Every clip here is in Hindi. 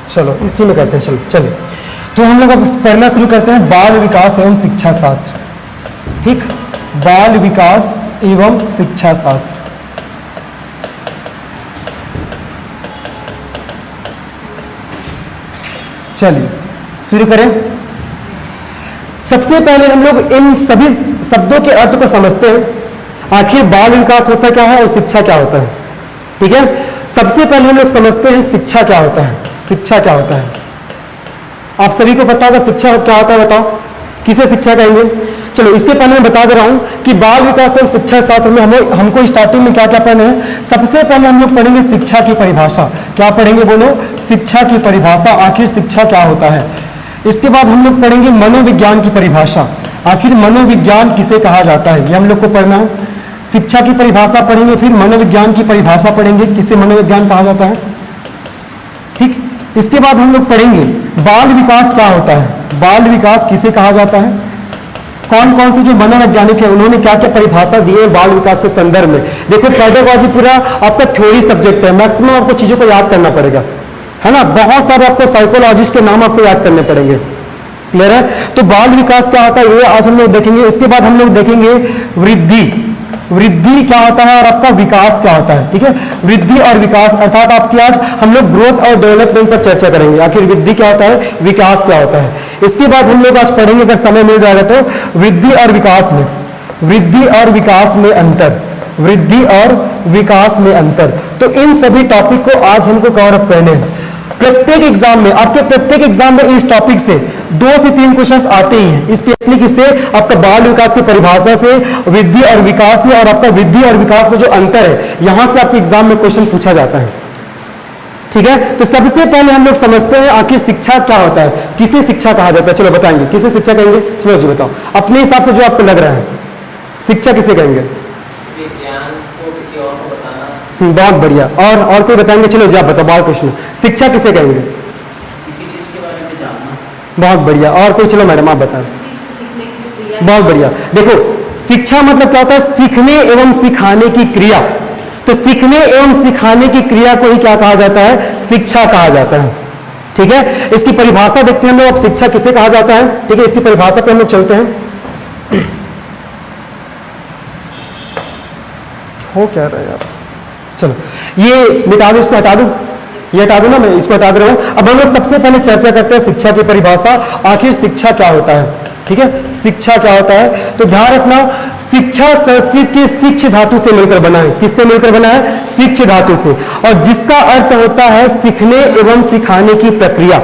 चलो इसी में करते हैं। चलो चलिए, तो हम लोग अब पढ़ना शुरू करते हैं बाल विकास एवं शिक्षा शास्त्र। ठीक, बाल विकास एवं शिक्षा शास्त्र। चलिए शुरू करें। सबसे पहले हम लोग इन सभी शब्दों के अर्थ को समझते हैं, आखिर बाल विकास होता क्या है और शिक्षा क्या होता है। ठीक है, सबसे पहले हम लोग समझते हैं शिक्षा क्या होता है। शिक्षा क्या होता है, आप सभी को पता होगा शिक्षा क्या होता है, बताओ किसे शिक्षा कहेंगे। चलो इसके पहले मैं बता दे रहा हूं कि बाल विकास एवं शिक्षा शास्त्र में हमको स्टार्टिंग में क्या क्या पढ़ना है। सबसे पहले हम लोग पढ़ेंगे शिक्षा की परिभाषा। क्या पढ़ेंगे बोलो, शिक्षा की परिभाषा, आखिर शिक्षा क्या होता है। इसके बाद हम लोग पढ़ेंगे मनोविज्ञान की परिभाषा, आखिर मनोविज्ञान किसे कहा जाता है, ये हम लोग को पढ़ना है। शिक्षा की परिभाषा पढ़ेंगे, फिर मनोविज्ञान की परिभाषा पढ़ेंगे, किसे मनोविज्ञान कहा जाता है। ठीक, इसके बाद हम लोग पढ़ेंगे बाल विकास क्या होता है, बाल विकास किसे कहा जाता है, कौन कौन से जो मनोवैज्ञानिक है उन्होंने क्या क्या परिभाषा दी है बाल विकास के संदर्भ में। देखो पेडागॉजी पूरा आपका थ्योरी सब्जेक्ट है, मैक्सिमम आपको चीजों को याद करना पड़ेगा, है ना। बहुत सारे आपको साइकोलॉजिस्ट के नाम आपको याद करने पड़ेंगे। क्लियर है, तो बाल विकास क्या होता है ये आज हम लोग देखेंगे। इसके बाद हम लोग देखेंगे वृद्धि, वृद्धि क्या होता है और आपका विकास क्या होता है। ठीक है, वृद्धि और विकास अर्थात आपकी आज हम लोग ग्रोथ और डेवलपमेंट पर चर्चा करेंगे, आखिर वृद्धि क्या होता है, विकास क्या होता है। इसके बाद हम लोग आज पढ़ेंगे, अगर समय मिल जाएगा तो वृद्धि और विकास में, वृद्धि और विकास में अंतर, वृद्धि और विकास में अंतर। तो इन सभी टॉपिक को आज हमको कवर अप करने हैं। प्रत्येक एग्जाम में, आपके प्रत्येक एग्जाम में इस टॉपिक से 2 से 3 क्वेश्चंस आते ही हैं, स्पेशली किससे, आपका बाल विकास की परिभाषा से, वृद्धि और विकास से, और आपका वृद्धि और विकास में जो अंतर है यहां से आपके एग्जाम में क्वेश्चन पूछा जाता है। ठीक है, तो सबसे पहले हम लोग समझते हैं आखिर शिक्षा क्या होता है, किसे शिक्षा कहा जाता है। चलो बताएंगे किसे शिक्षा कहेंगे, चलो जी बताओ अपने हिसाब से जो आपको लग रहा है, शिक्षा किसे कहेंगे। बहुत बढ़िया, और कोई बताएंगे, चलो जी आप बताओ बाल प्रश्न, शिक्षा किसे कहेंगे, किसी चीज के बारे में जानना। बहुत बढ़िया, और कोई, चलो मैडम आप बताएं। बहुत बढ़िया, देखो शिक्षा मतलब क्या होता है, सीखने एवं सिखाने की क्रिया। तो सीखने एवं सिखाने की क्रिया को ही क्या कहा जाता है, शिक्षा कहा जाता है। ठीक है, इसकी परिभाषा देखते हैं हम लोग, अब शिक्षा किसे कहा जाता है। ठीक है, इसकी परिभाषा पे हम लोग चलते हैं। हो क्या रहा है यार, चलो ये मिटा दो, इसको हटा दो, ये हटा दो ना, मैं इसको हटा दे रहा हूं। अब हम लोग सबसे पहले चर्चा करते हैं शिक्षा की परिभाषा, आखिर शिक्षा क्या होता है। ठीक है, शिक्षा क्या होता है, तो ध्यान रखना शिक्षा संस्कृत के शिक्ष धातु से मिलकर बना है। किससे मिलकर बना है, शिक्ष धातु से, और जिसका अर्थ होता है सीखने एवं सिखाने की प्रक्रिया।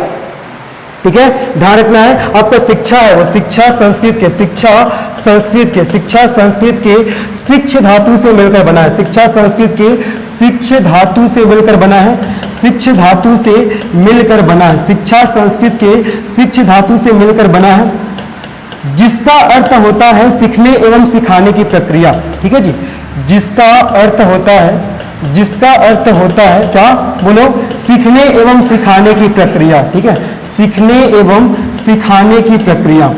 ठीक है, ध्यान रखना है, आपका शिक्षा है वो शिक्षा संस्कृत के, शिक्षा संस्कृत के, शिक्षा संस्कृत के शिक्ष धातु से मिलकर बना है। शिक्षा संस्कृत के शिक्ष धातु से मिलकर बना है, शिक्ष धातु से मिलकर बना है, शिक्षा संस्कृत के शिक्ष धातु से मिलकर बना है, जिसका अर्थ होता है सीखने एवं सिखाने की प्रक्रिया। ठीक है जी, जिसका अर्थ होता है, जिसका अर्थ होता है क्या, बोलो, सीखने एवं सिखाने की प्रक्रिया। ठीक है, सीखने एवं सिखाने की प्रक्रिया,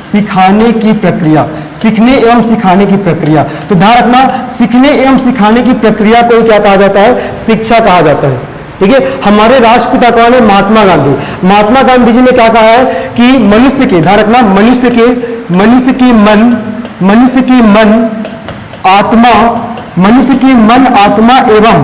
सिखाने की प्रक्रिया, सीखने एवं सिखाने की प्रक्रिया। तो ध्यान रखना सीखने एवं सिखाने की प्रक्रिया को क्या कहा जाता है, शिक्षा कहा जाता है। ठीक है, हमारे राष्ट्रपिता कौन है, महात्मा गांधी। महात्मा गांधी जी ने क्या कहा है कि मनुष्य के, ध्यान रखना, मनुष्य की मन आत्मा, मनुष्य की मन आत्मा एवं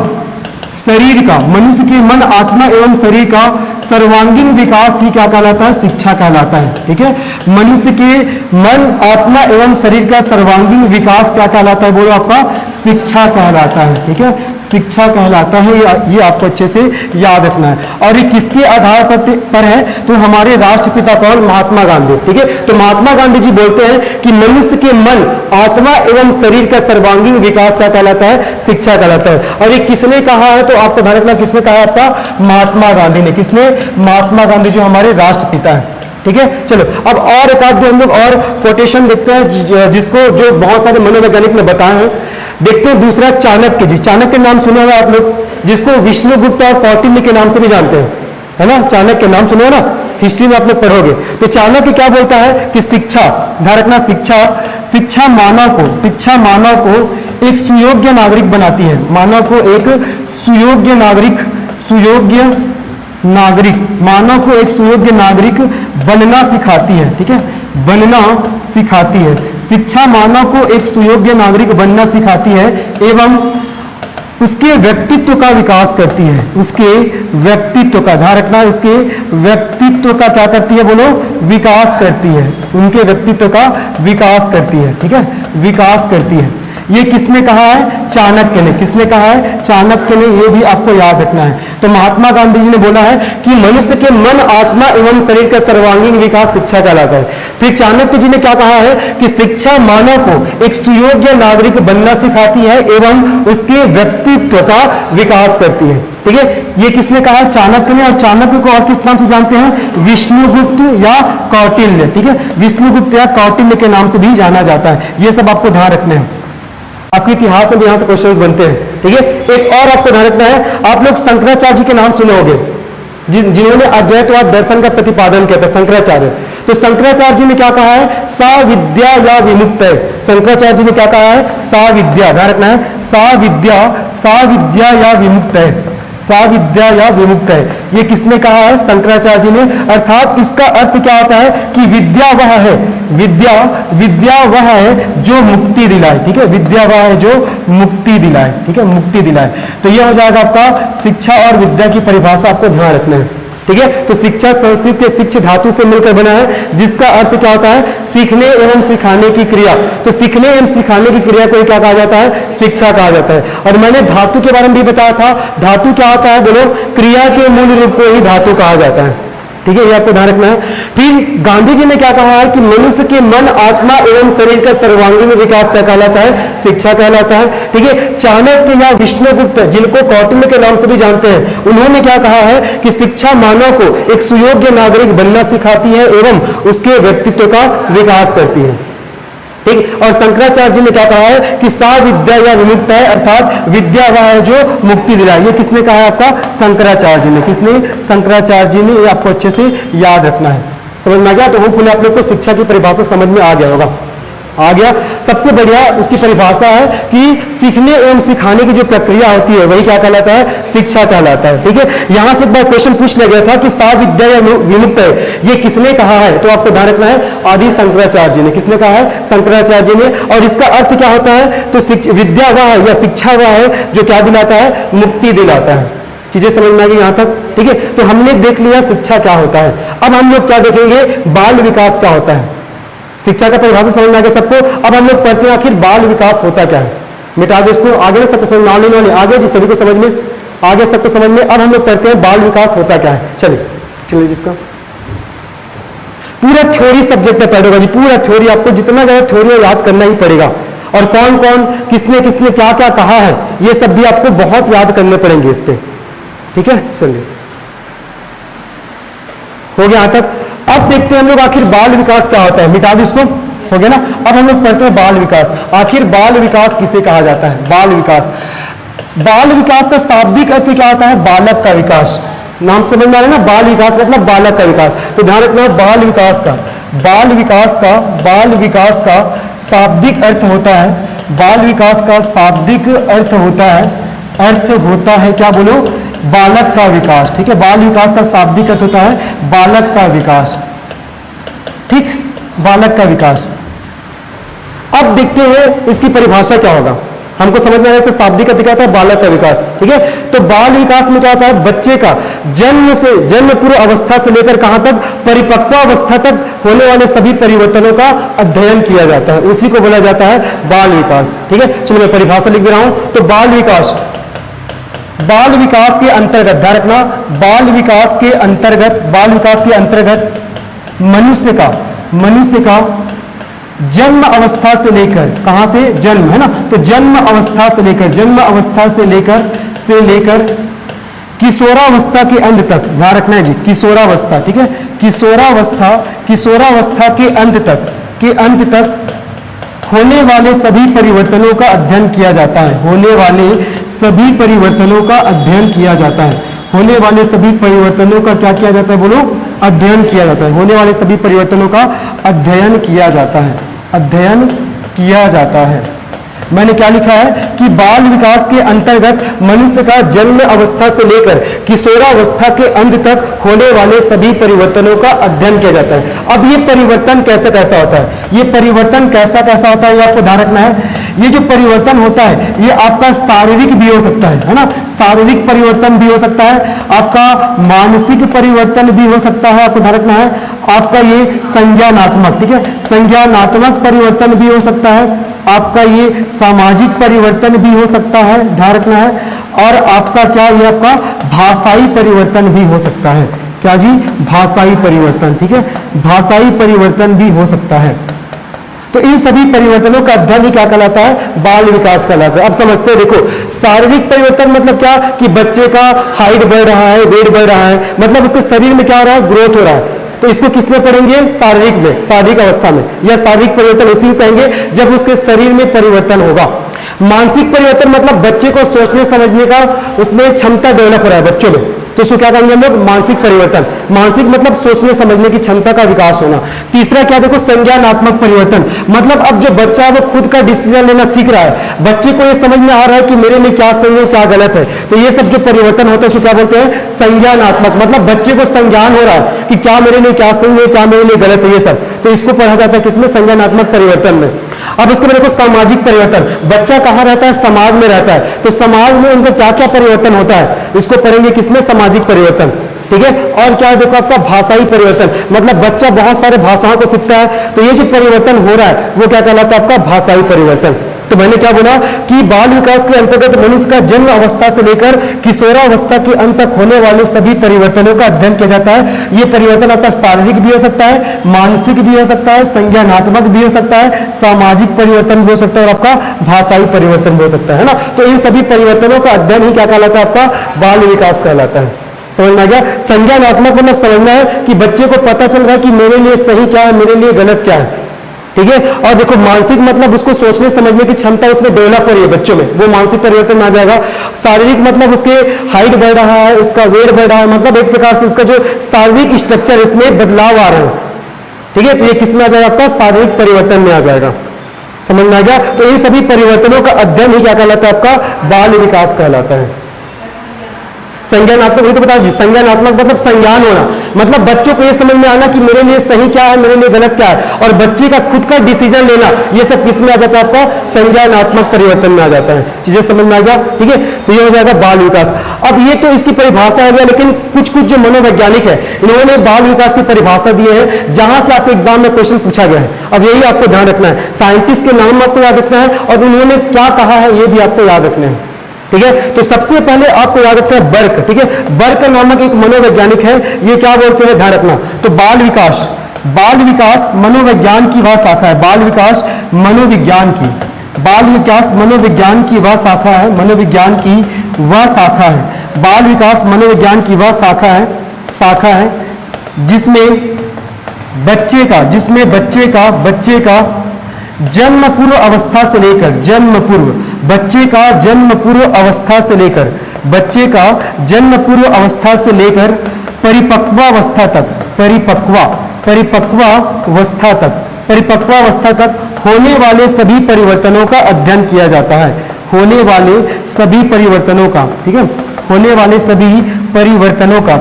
शरीर का, मनुष्य की मन आत्मा एवं शरीर का सर्वांगीण विकास ही क्या कहलाता है, शिक्षा कहलाता है। ठीक है, मनुष्य के मन आत्मा एवं शरीर का सर्वांगीण विकास क्या कहलाता है, बोलो, आपका शिक्षा कहलाता है। ठीक है, शिक्षा कहलाता है, ये आपको अच्छे से याद रखना है। और ये किसके आधार पर है, तो हमारे राष्ट्रपिता कौन, महात्मा गांधी। ठीक है, तो महात्मा गांधी जी बोलते हैं कि मनुष्य के मन आत्मा एवं शरीर का सर्वांगीण विकास क्या कहलाता है, शिक्षा कहलाता है। और ये किसने कहा है, तो आपको ध्यान रखना किसने कहा है, आपका महात्मा गांधी ने। किसने, महात्मा गांधी जो हमारे राष्ट्रपिता है। ठीक है, चलो अब और एक आध हम लोग और कोटेशन देखते हैं जिसको जो बहुत सारे मनोवैज्ञानिक ने बताए हैं। देखते हैं दूसरा, चाणक्य जी। चाणक्य नाम सुना होगा आप लोग, जिसको विष्णुगुप्त और कौटिल्य के नाम से भी जानते हैं, है ना। चाणक्य नाम सुना है ना, हिस्ट्री में आप लोग पढ़ोगे। तो चाणक्य क्या बोलता है कि शिक्षा, ध्यान रखना, शिक्षा मानव को एक सुयोग्य नागरिक बनाती है, मानव को एक सुयोग्य नागरिक, मानव को एक सुयोग्य नागरिक बनना सिखाती है, ठीक है, बनना सिखाती है। शिक्षा मानव को एक सुयोग्य नागरिक बनना सिखाती है एवं उसके व्यक्तित्व का विकास करती है, उसके व्यक्तित्व का, ध्यान रखना, इसके व्यक्तित्व का क्या करती है बोलो, विकास करती है, उनके व्यक्तित्व का विकास करती है, ठीक है, विकास करती है। ये किसने कहा है, चाणक्य ने, किसने कहा है, चाणक्य ने, ये भी आपको याद रखना है। तो महात्मा गांधी जी ने बोला है कि मनुष्य के मन, आत्मा एवं शरीर का सर्वांगीण विकास शिक्षा कहलाता है। फिर चाणक्य जी ने क्या कहा है कि शिक्षा मानव को एक सुयोग्य नागरिक बनना सिखाती है एवं उसके व्यक्तित्व का विकास करती है, ठीक है। ये किसने कहा, चाणक्य ने। और चाणक्य को और किस नाम से जानते हैं, विष्णुगुप्त या कौटिल्य, ठीक है, विष्णुगुप्त या कौटिल्य के नाम से भी जाना जाता है। ये सब आपको ध्यान रखना है, आपके इतिहास में भी यहां से क्वेश्चंस बनते हैं, ठीक है। एक और आपको ध्यान रखना है, आप लोग शंकराचार्य जी के नाम सुने होंगे, जिन्होंने अद्वैतवाद दर्शन का प्रतिपादन किया था, शंकराचार्य। तो शंकराचार्य जी ने क्या कहा है, सा विद्या या विमुक्त है। शंकराचार्य जी ने क्या कहा है, सा विद्या, ध्यान रखना है, सा विद्या या विमुक्त है, सा विद्या या विमुक्त है। ये किसने कहा है, शंकराचार्य जी ने। अर्थात इसका अर्थ क्या होता है कि विद्या वह है, विद्या वह है जो मुक्ति दिलाए, ठीक है, विद्या वह है जो मुक्ति दिलाए, ठीक है, मुक्ति दिलाए। तो यह हो जाएगा आपका शिक्षा और विद्या की परिभाषा, आपको ध्यान रखना है, ठीक है। तो शिक्षा संस्कृत के शिक्ष धातु से मिलकर बना है, जिसका अर्थ क्या होता है, सीखने एवं सिखाने की क्रिया। तो सीखने एवं सिखाने की क्रिया को क्या कहा जाता है, शिक्षा कहा जाता है। और मैंने धातु के बारे में भी बताया था, धातु क्या होता है बोलो, क्रिया के मूल रूप को ही धातु कहा जाता है, ठीक है, ये आपको ध्यान रखना है। फिर गांधी जी ने क्या कहा है कि मनुष्य के मन, आत्मा एवं शरीर का सर्वांगीण विकास क्या कहलाता है, शिक्षा कहलाता है, ठीक है। चाणक्य या विष्णुगुप्त, जिनको कौटिल्य के नाम से भी जानते हैं, उन्होंने क्या कहा है कि शिक्षा मानव को एक सुयोग्य नागरिक बनना सिखाती है एवं उसके व्यक्तित्व का विकास करती है, ठीक। और शंकराचार्य जी ने क्या कहा है कि सा विद्या या विमुक्त है, अर्थात विद्या वह है जो मुक्ति दिलाए। ये किसने कहा है, आपका शंकराचार्य जी ने। किसने, शंकराचार्य जी ने। ये आपको अच्छे से याद रखना है, समझ में आ गया। तो होपफुली आप लोग को शिक्षा की परिभाषा समझ में आ गया होगा, आ गया। सबसे बढ़िया उसकी परिभाषा है कि सीखने एवं सिखाने की जो प्रक्रिया होती है वही क्या कहलाता है, शिक्षा कहलाता है, ठीक है। यहां से एक बार क्वेश्चन पूछ लिया गया था कि सा विद्या या विमुक्त है, ये किसने कहा है, तो आपको ध्यान रखना है, आदि शंकराचार्य जी ने। किसने कहा है, शंकराचार्य जी ने। और इसका अर्थ क्या होता है, तो विद्या वह है या शिक्षा वह है जो क्या दिलाता है, मुक्ति दिलाता है। चीजें समझ में आ गई यहां तक, ठीक है। तो हमने देख लिया शिक्षा क्या होता है। अब हम लोग क्या देखेंगे, बाल विकास क्या होता है। शिक्षा का परिभाषा समझ में आ गया सबको। अब हम लोग पढ़ते हैं आखिर बाल विकास होता क्या है। मिटा दो इसको, आगे सबको समझ में आने वाले, आगे जी सभी को समझ में, आगे सबको समझ में। अब हम लोग पढ़ते हैं बाल विकास होता क्या है। चलिए जिसका पूरा थ्योरी सब्जेक्ट में पढ़ेगा जी, पूरा थ्योरी, आपको जितना ज्यादा थ्योरी याद करना ही पड़ेगा। और कौन कौन किसने किसने क्या क्या कहा है, ये सब भी आपको बहुत याद करने पड़ेंगे इस पे, ठीक है। चलिए हो गया यहां तक। अब देखते हैं हम लोग आखिर बाल विकास क्या होता है। मिटा दो इसको, हो गया ना। अब हम लोग पढ़ते हैं बाल विकास। आखिर बाल विकास किसे कहा जाता है, बाल विकास। बाल विकास का शाब्दिक अर्थ क्या होता है, बालक का विकास। नाम समझ में आ रहा है ना, बाल विकास मतलब बालक का विकास। तो ध्यान रखना, बाल विकास का शाब्दिक अर्थ होता है, बाल विकास का शाब्दिक अर्थ होता है क्या बोलो, बालक का विकास, ठीक है। बाल विकास का शाब्दिक अर्थ होता है बालक का विकास, ठीक, बालक का विकास। अब देखते हैं इसकी परिभाषा क्या होगा, हमको समझ में आ रहा है। शाब्दिक अर्थ क्या होता है, बालक का विकास, ठीक है। तो बाल विकास में क्या होता है, बच्चे का जन्म पूर्व अवस्था से लेकर कहां तक, परिपक्व अवस्था तक होने वाले सभी परिवर्तनों का अध्ययन किया जाता है, उसी को बोला जाता है बाल विकास, ठीक है। चलो मैं परिभाषा लिख दे रहा हूं। तो बाल विकास के अंतर्गत, ध्यान रखना, बाल विकास के अंतर्गत मनुष्य का जन्म अवस्था से लेकर, कहां से, जन्म है ना, तो जन्म अवस्था से लेकर किशोरावस्था के अंत तक, ध्यान रखना है जी, किशोरावस्था, ठीक है, किशोरावस्था के अंत तक होने वाले सभी परिवर्तनों का अध्ययन किया जाता है, होने वाले सभी परिवर्तनों का अध्ययन किया जाता है, होने वाले सभी परिवर्तनों का क्या किया जाता है बोलो, अध्ययन किया जाता है, होने वाले सभी परिवर्तनों का अध्ययन किया जाता है, अध्ययन किया जाता है। मैंने क्या लिखा है कि बाल विकास के अंतर्गत मनुष्य का जन्म अवस्था से लेकर किशोरावस्था के अंत तक होने वाले सभी परिवर्तनों का अध्ययन किया जाता है। अब ये परिवर्तन कैसा कैसा होता है, ये परिवर्तन कैसा कैसा होता है, ये आपको ध्यान रखना है। ये जो परिवर्तन होता है ये आपका शारीरिक भी हो सकता है ना, शारीरिक परिवर्तन भी हो सकता है, आपका मानसिक परिवर्तन भी हो सकता है, आपको ध्यान रखना है। आपका ये संज्ञानात्मक, ठीक है, संज्ञानात्मक परिवर्तन भी हो सकता है, आपका ये सामाजिक परिवर्तन भी हो सकता है, ध्यान रखना है। और आपका क्या, ये आपका भाषाई परिवर्तन भी हो सकता है। क्या जी, भाषाई परिवर्तन, ठीक है, भाषाई परिवर्तन भी हो सकता है। तो इन सभी परिवर्तनों का अध्ययन ही क्या कहलाता है, बाल विकास कहलाता है। अब समझते हैं, देखो शारीरिक परिवर्तन मतलब क्या कि बच्चे का हाइट बढ़ रहा है, वेट बढ़ रहा है, मतलब उसके शरीर में क्या हो रहा है, ग्रोथ हो रहा है। तो इसको किसमें पढ़ेंगे, शारीरिक में, शारीरिक अवस्था में, या शारीरिक परिवर्तन उसी को कहेंगे जब उसके शरीर में परिवर्तन होगा। मानसिक परिवर्तन मतलब बच्चे को सोचने समझने का उसमें क्षमता डेवलप हो रहा है बच्चों में, तो इसको क्या कहेंगे हम लोग, मानसिक परिवर्तन। मानसिक मतलब सोचने समझने की क्षमता का विकास होना। तीसरा क्या, देखो संज्ञानात्मक परिवर्तन, मतलब अब जो बच्चा है वो खुद का डिसीजन लेना सीख रहा है, बच्चे को ये समझ में आ रहा है कि मेरे लिए क्या सही है क्या गलत है। तो ये सब जो परिवर्तन होता है उसको क्या बोलते हैं, संज्ञानात्मक, मतलब बच्चे को संज्ञान हो रहा है कि क्या मेरे लिए क्या सही है क्या मेरे लिए गलत है, ये सब। तो इसको पढ़ा जाता है किसमें, संज्ञानात्मक परिवर्तन में। अब इसके बाद देखो सामाजिक परिवर्तन, बच्चा कहाँ रहता है, समाज में रहता है, तो समाज में उनका क्या क्या परिवर्तन होता है, इसको पढ़ेंगे किसमें, सामाजिक परिवर्तन, ठीक है। और क्या है, देखो आपका भाषाई परिवर्तन, मतलब बच्चा बहुत सारे भाषाओं को सीखता है, तो ये जो परिवर्तन हो रहा है वो क्या कहलाता है, आपका भाषाई परिवर्तन। तो मैंने क्या बोला कि बाल विकास के अंतर्गत मनुष्य का जन्म अवस्था से लेकर किशोरावस्था के अंत तक होने वाले सभी परिवर्तनों का अध्ययन किया जाता है। ये परिवर्तन आपका शारीरिक भी हो सकता है, मानसिक भी हो सकता है, संज्ञानात्मक भी हो सकता है, सामाजिक परिवर्तन भी हो सकता है, और आपका भाषाई परिवर्तन भी हो सकता है ना। तो इन सभी परिवर्तनों का अध्ययन ही क्या कहलाता है, आपका बाल विकास कहलाता है। समझ में आ गया। संज्ञानात्मक मतलब समझना है कि बच्चे को पता चल रहा है कि मेरे लिए सही क्या है, मेरे लिए गलत क्या है, ठीक है। और देखो मानसिक मतलब उसको सोचने समझने की क्षमता उसमें डेवलप हो रही है बच्चों में, वो मानसिक परिवर्तन में आ जाएगा। शारीरिक मतलब उसके हाइट बढ़ रहा है, उसका वेट बढ़ रहा है, मतलब एक प्रकार से उसका जो शारीरिक स्ट्रक्चर इसमें बदलाव आ रहा है, ठीक है। तो ये किसमें आ जाएगा, आपका शारीरिक परिवर्तन में आ जाएगा। समझ में आ गया। तो इन सभी परिवर्तनों का अध्ययन ही क्या कहलाता है, आपका बाल विकास कहलाता है। संज्ञानात्मक, वही तो बता जी, संज्ञानात्मक मतलब संज्ञान होना, मतलब बच्चों को ये समझ में आना कि मेरे लिए सही क्या है, मेरे लिए गलत क्या है, और बच्चे का खुद का डिसीजन लेना, ये सब किस में आ जाता है, आपका संज्ञानात्मक परिवर्तन में आ जाता है। चीजें समझ में आ गया, ठीक है। तो ये हो जाएगा बाल विकास। अब ये तो इसकी परिभाषा है, लेकिन कुछ कुछ जो मनोवैज्ञानिक है इन्होंने बाल विकास की परिभाषा दी है, जहां से आपके एग्जाम में क्वेश्चन पूछा गया है। अब यही आपको ध्यान रखना है, साइंटिस्ट के नाम आपको याद रखना है और उन्होंने क्या कहा है ये भी आपको याद रखना है, ठीक है। तो सबसे पहले आपको याद रखना है बर्क, ठीक है। बर्क नामक एक मनोवैज्ञानिक है, ये क्या बोलते हैं, ध्यान रखना। तो बाल विकास मनोविज्ञान की वह शाखा है, बाल विकास मनोविज्ञान की, बाल विकास मनोविज्ञान की वह शाखा है, मनोविज्ञान की वह शाखा है, बाल विकास मनोविज्ञान की वह शाखा है जिसमें बच्चे का जन्म पूर्व अवस्था से लेकर बच्चे का जन्म पूर्व अवस्था से लेकर परिपक्वावस्था तक होने वाले सभी परिवर्तनों का अध्ययन किया जाता है, होने वाले सभी परिवर्तनों का, ठीक है, होने वाले सभी परिवर्तनों का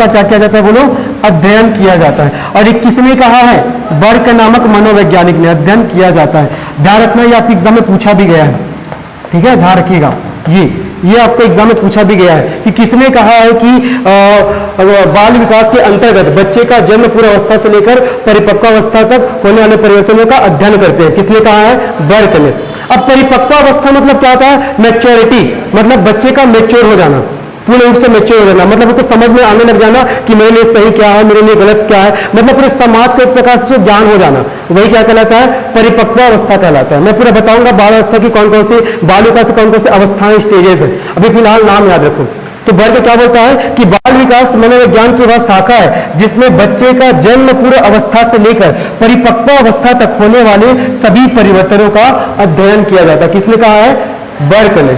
क्या किया जाता है, बोलो, अध्ययन किया जाता है। और ये किसने कहा है, बर्क नामक मनोवैज्ञानिक ने अध्ययन किया जाता है। ध्यान रखना, ये आपके एग्जाम में पूछा भी गया है, ठीक है, ध्यान रखिएगा। ये आपके एग्जाम में पूछा भी गया है कि किसने कहा है कि बाल विकास के अंतर्गत बच्चे का जन्म पूर्व अवस्था से लेकर परिपक्वावस्था तक होने वाले परिवर्तनों का अध्ययन करते हैं, किसने कहा है, बर्क ने। अब परिपक्वावस्था मतलब क्या होता है, मैच्योरिटी, मतलब बच्चे का मैच्योर हो जाना, पूर्ण रूप से मैच्योर हो जाना, मतलब उसको समझ में आने लग जाना कि मेरे लिए सही क्या है, मेरे लिए गलत क्या है, मतलब पूरे समाज के एक प्रकार से ज्ञान हो जाना, वही क्या कहलाता है, परिपक्वावस्था कहलाता है। मैं पूरा बताऊंगा बाल अवस्था की कौन कौन सी, बाल विकास की कौन कौन सी अवस्थाएं, स्टेजेस है, अभी फिलहाल नाम याद रखो। तो वर्ग क्या बोलता है कि बाल विकास मनोविज्ञान की वह शाखा है जिसमें बच्चे का जन्म पूर्व अवस्था से लेकर परिपक्व अवस्था तक होने वाले सभी परिवर्तनों का अध्ययन किया जाता है। किसने कहा है, बर्क ने।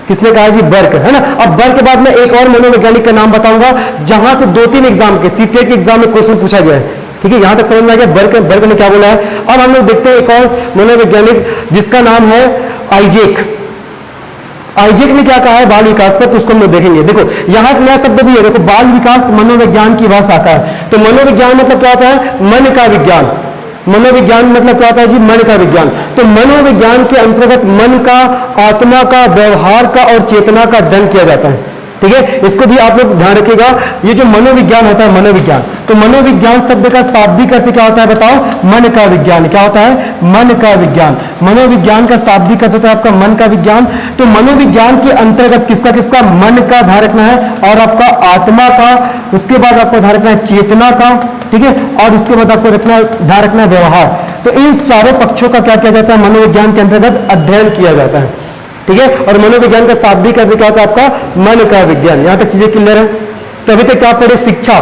किसने कहा जी, बर्क, है ना। अब बर्क के बाद मैं एक और मनोवैज्ञानिक का नाम बताऊंगा जहां से 2-3 एग्जाम के सीटेट के एग्जाम में क्वेश्चन पूछा गया है, ठीक है, यहां तक समझ में आ गया बर्क ने क्या बोला है। अब हम लोग देखते हैं एक और मनोवैज्ञानिक जिसका नाम है आइजेक। आइजेक ने क्या कहा है बाल विकास पर, तो उसको हम लोग देखेंगे। देखो यहाँ एक नया शब्द भी है, देखो बाल विकास मनोविज्ञान की वह शाखा है। तो मनोविज्ञान मतलब क्या होता है? मन का विज्ञान। मनोविज्ञान मतलब क्या होता है जी? मन का विज्ञान। तो मनोविज्ञान के अंतर्गत मन का, आत्मा का, व्यवहार का और चेतना का अध्ययन किया जाता है। ठीक है, इसको भी आप लोग ध्यान रखिएगा। ये जो मनोविज्ञान होता है, मनोविज्ञान, तो मनोविज्ञान शब्द का शाब्दिक अर्थ क्या होता है बताओ? मन का विज्ञान। क्या होता है? मन का विज्ञान। मनोविज्ञान का शाब्दिक अर्थ होता है आपका मन का विज्ञान। तो मनोविज्ञान के अंतर्गत किसका किसका? मन का ध्यान रखना है, और आपका आत्मा का, उसके बाद आपको ध्यान रखना है चेतना का, ठीक है, और उसके बाद आपको ध्यान रखना है व्यवहार। तो इन चारों पक्षों का क्या किया जाता है? मनोविज्ञान के अंतर्गत अध्ययन किया जाता है। ठीक है, और मनोविज्ञान का शाब्दिक अर्थ क्या होता है आपका? मन का विज्ञान। यहां तक चीजें क्लियर है? तो अभी तक क्या पढ़े? शिक्षा।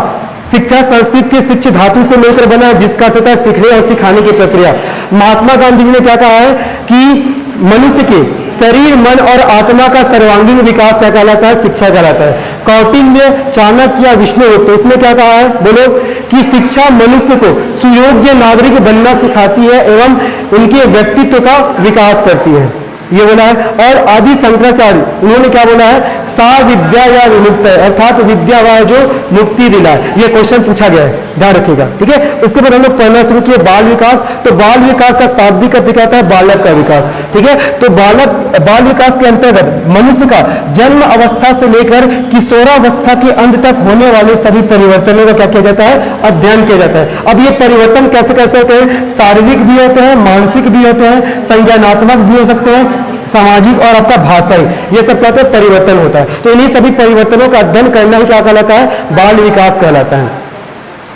शिक्षा संस्कृत के शिक्ष धातु से मिलकर बना है, जिसका अर्थ होता है सीखने और सिखाने की प्रक्रिया। महात्मा गांधी जी ने क्या कहा है कि मनुष्य के शरीर, मन और आत्मा का सर्वांगीण विकास क्या कहलाता है? शिक्षा कहलाता है। कौटिल्य, चाणक्य या विष्णुगुप्त, इसने क्या कहा है बोलो? कि शिक्षा मनुष्य को सुयोग्य नागरिक बनना सिखाती है एवं उनके व्यक्तित्व का विकास करती है, ये बोला है। और आदि शंकराचार्य, उन्होंने क्या बोला है? सा विद्या या विमुक्त है, अर्थात विद्या वह है जो मुक्ति दिलाए। ये क्वेश्चन पूछा गया है, ध्यान रखिएगा। ठीक है, उसके बाद हम लोग पढ़ना शुरू किए बाल विकास। तो बाल विकास का शाब्दिक अर्थ क्या होता है? बालक का विकास। ठीक है, तो बाल विकास के अंतर्गत मनुष्य का जन्म अवस्था से लेकर किशोरावस्था के अंत तक होने वाले सभी परिवर्तनों का क्या किया जाता है? अध्ययन किया जाता है। अब ये परिवर्तन कैसे कैसे होते हैं? शारीरिक भी होते हैं, मानसिक भी होते हैं, संज्ञानात्मक भी हो सकते हैं, सामाजिक और आपका भाषाई, ये सब क्या होता है? परिवर्तन होता है। तो इन्हीं सभी परिवर्तनों का अध्ययन करना ही क्या कहलाता है? बाल विकास कहलाता है।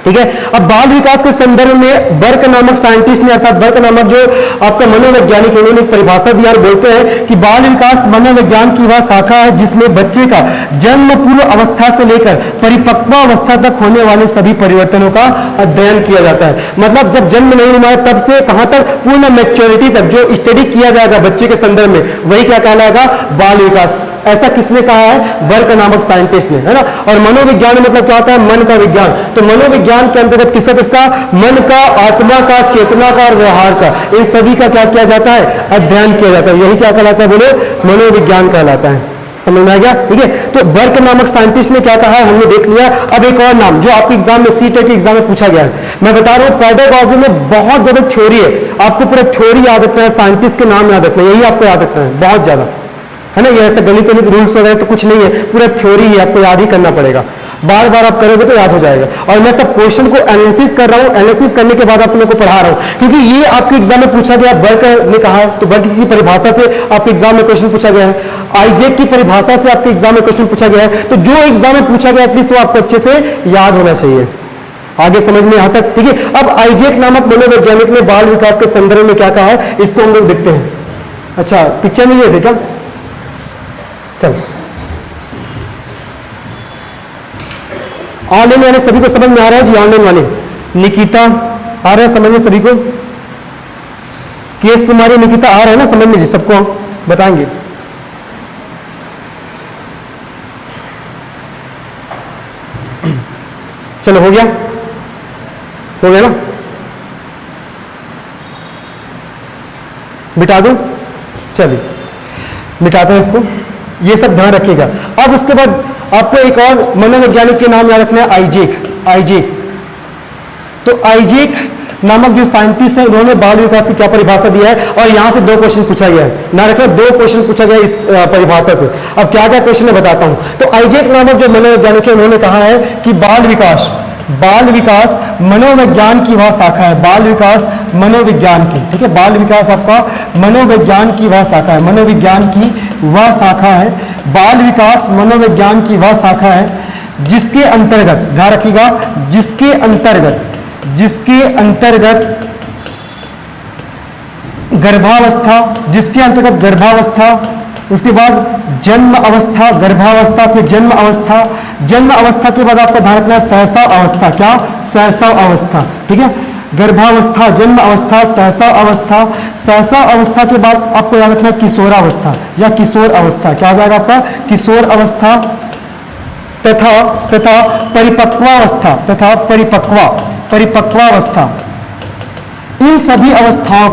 ठीक है, अब बाल विकास के संदर्भ में बर्क नामक साइंटिस्ट ने, अर्थात बर्क नामक जो आपका मनोवैज्ञानिक, उन्होंने एक परिभाषा दी और बोलते हैं कि बाल विकास मनोविज्ञान की वह शाखा है जिसमें बच्चे का जन्म पूर्व अवस्था से लेकर परिपक्व अवस्था तक होने वाले सभी परिवर्तनों का अध्ययन किया जाता है। मतलब जब जन्म नहीं हुआ है तब से कहां तक? पूर्ण मैच्योरिटी तक जो स्टडी किया जाएगा बच्चे के संदर्भ में, वही क्या कहलाएगा? बाल विकास। ऐसा किसने कहा है? बर्क नामक साइंटिस्ट ने, है ना। और मनोविज्ञान मतलब क्या होता है? मन का विज्ञान। तो मनोविज्ञान के अंतर्गत किसका किसका? मन का, आत्मा का, चेतना का और व्यवहार का, इन सभी का क्या किया जाता है? अध्ययन किया जाता है। यही क्या कहलाता है बोलो? मनोविज्ञान कहलाता है। समझ में आ गया? ठीक है, तो बर्क नामक साइंटिस्ट ने क्या कहा है हमने देख लिया। अब एक और नाम जो आपके एग्जाम में, सीटेट के एग्जाम में पूछा गया है, मैं बता रहा हूँ पेडागॉजी में बहुत ज्यादा थ्योरी है, आपको पूरा थ्योरी याद रखना है, साइंटिस्ट के नाम याद रखना है, यही आपको याद रखना है बहुत ज्यादा, है ना। ये ऐसा गणित रूल्स वगैरह तो कुछ नहीं है, पूरा थ्योरी ही आपको याद ही करना पड़ेगा। बार बार आप करोगे तो याद हो जाएगा। और मैं सब क्वेश्चन को एनालिसिस कर रहा हूँ, एनालिसिस करने के बाद आप लोगों को पढ़ा रहा हूँ, क्योंकि ये आपके एग्जाम में पूछा गया। बर्क ने कहा है तो बर्क की परिभाषा से आपके एग्जाम में क्वेश्चन पूछा गया है, आइजेक की परिभाषा से आपके एग्जाम में क्वेश्चन पूछा गया है। तो जो एग्जाम में पूछा गया एटलीस्ट वो आपको अच्छे से याद होना चाहिए। आगे समझ में यहां तक? ठीक है, अब आइजेक नामक मनोवैज्ञानिक ने बाल विकास के संदर्भ में क्या कहा है, इसको हम लोग देखते हैं। अच्छा, पिक्चर नहीं है क्या? चल, ऑनलाइन वाले सभी को समझ में आ रहा है जी? ऑनलाइन वाले निकिता आ रहा है समझ में सभी को? केस कुमारी, निकिता आ रहा है ना समझ में जी? सबको हम बताएंगे। चलो, हो गया? हो गया ना? मिटा दूं? चलिए मिटाते हैं इसको, ये सब ध्यान रखिएगा। अब उसके बाद आपको एक और मनोवैज्ञानिक के नाम याद रखना है, आइजेक। आइजेक, तो आइजेक नामक जो साइंटिस्ट है उन्होंने बाल विकास की क्या परिभाषा दिया है, और यहां से दो क्वेश्चन पूछा गया है ना, रखना 2 क्वेश्चन पूछा गया इस परिभाषा से। अब क्या क्या क्वेश्चन है बताता हूं। तो आइजेक नामक जो मनोवैज्ञानिक है उन्होंने कहा है कि बाल विकास मनोविज्ञान की वह शाखा है। बाल विकास मनोविज्ञान की, ठीक है, बाल विकास आपका मनोविज्ञान की वह शाखा है, मनोविज्ञान की वह शाखा है। बाल विकास मनोविज्ञान की वह शाखा है जिसके अंतर्गत, ध्यान रखिएगा, जिसके अंतर्गत गर्भावस्था, उसके बाद जन्म अवस्था, गर्भावस्था, फिर जन्म अवस्था के बाद आपको ध्यान रखना है सहसव अवस्था। क्या? सहसव अवस्था, ठीक है। गर्भावस्था, जन्म अवस्था, सहसव अवस्था के बाद आपको याद रखना है किशोरावस्था या किशोर अवस्था। क्या आ जाएगा आपका? किशोर अवस्था तथा परिपक्वावस्था। इन सभी अवस्थाओं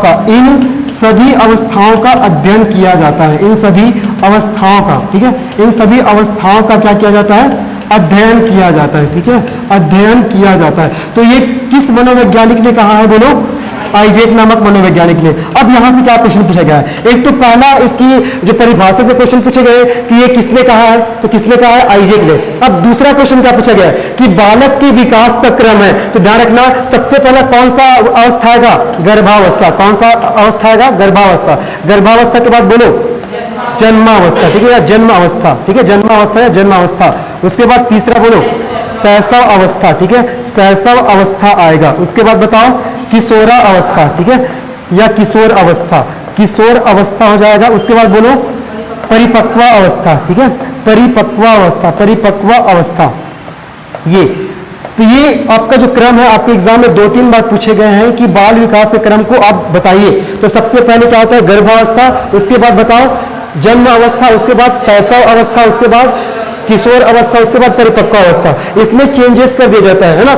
का अध्ययन किया जाता है। इन सभी अवस्थाओं का, ठीक है, इन सभी अवस्थाओं का क्या किया जाता है? अध्ययन किया जाता है, ठीक है, अध्ययन किया जाता है। तो ये किस मनोवैज्ञानिक ने कहा है? बोलो, आइजैक नामक मनोवैज्ञानिक ने। अब यहां से क्या क्वेश्चन पूछा गया है? एक तो पहला इसकी जो परिभाषा से क्वेश्चन पूछे गए कि ये किसने कहा है, तो किसने कहा है? आइजैक ने। अब दूसरा क्वेश्चन क्या पूछा गया है कि बालक के विकास का क्रम है, तो ध्यान रखना सबसे पहला कौन सा अवस्था आएगा? गर्भावस्था। कौन सा अवस्था आएगा? गर्भावस्था। गर्भावस्था के बाद बोलो जन्मावस्था, ठीक है, या जन्म अवस्था, ठीक है, जन्मावस्था या जन्मावस्था। उसके बाद तीसरा बोलो शैशव अवस्था, ठीक है, शैशव अवस्था आएगा। उसके बाद बताओ किशोरा अवस्था, ठीक है, या किशोर अवस्था, किशोर अवस्था हो जाएगा। उसके बाद बोलो परिपक्व अवस्था, ठीक है, परिपक्व अवस्था, परिपक्व अवस्था। ये तो ये आपका जो क्रम है आपके एग्जाम में 2-3 बार पूछे गए हैं कि बाल विकास के क्रम को आप बताइए। तो सबसे पहले क्या होता है? गर्भावस्था, उसके बाद बताओ जन्म अवस्था, उसके बाद शैशव अवस्था, उसके बाद किशोर अवस्था, उसके बाद परिपक्व अवस्था। इसमें चेंजेस कर दिया जाता है ना,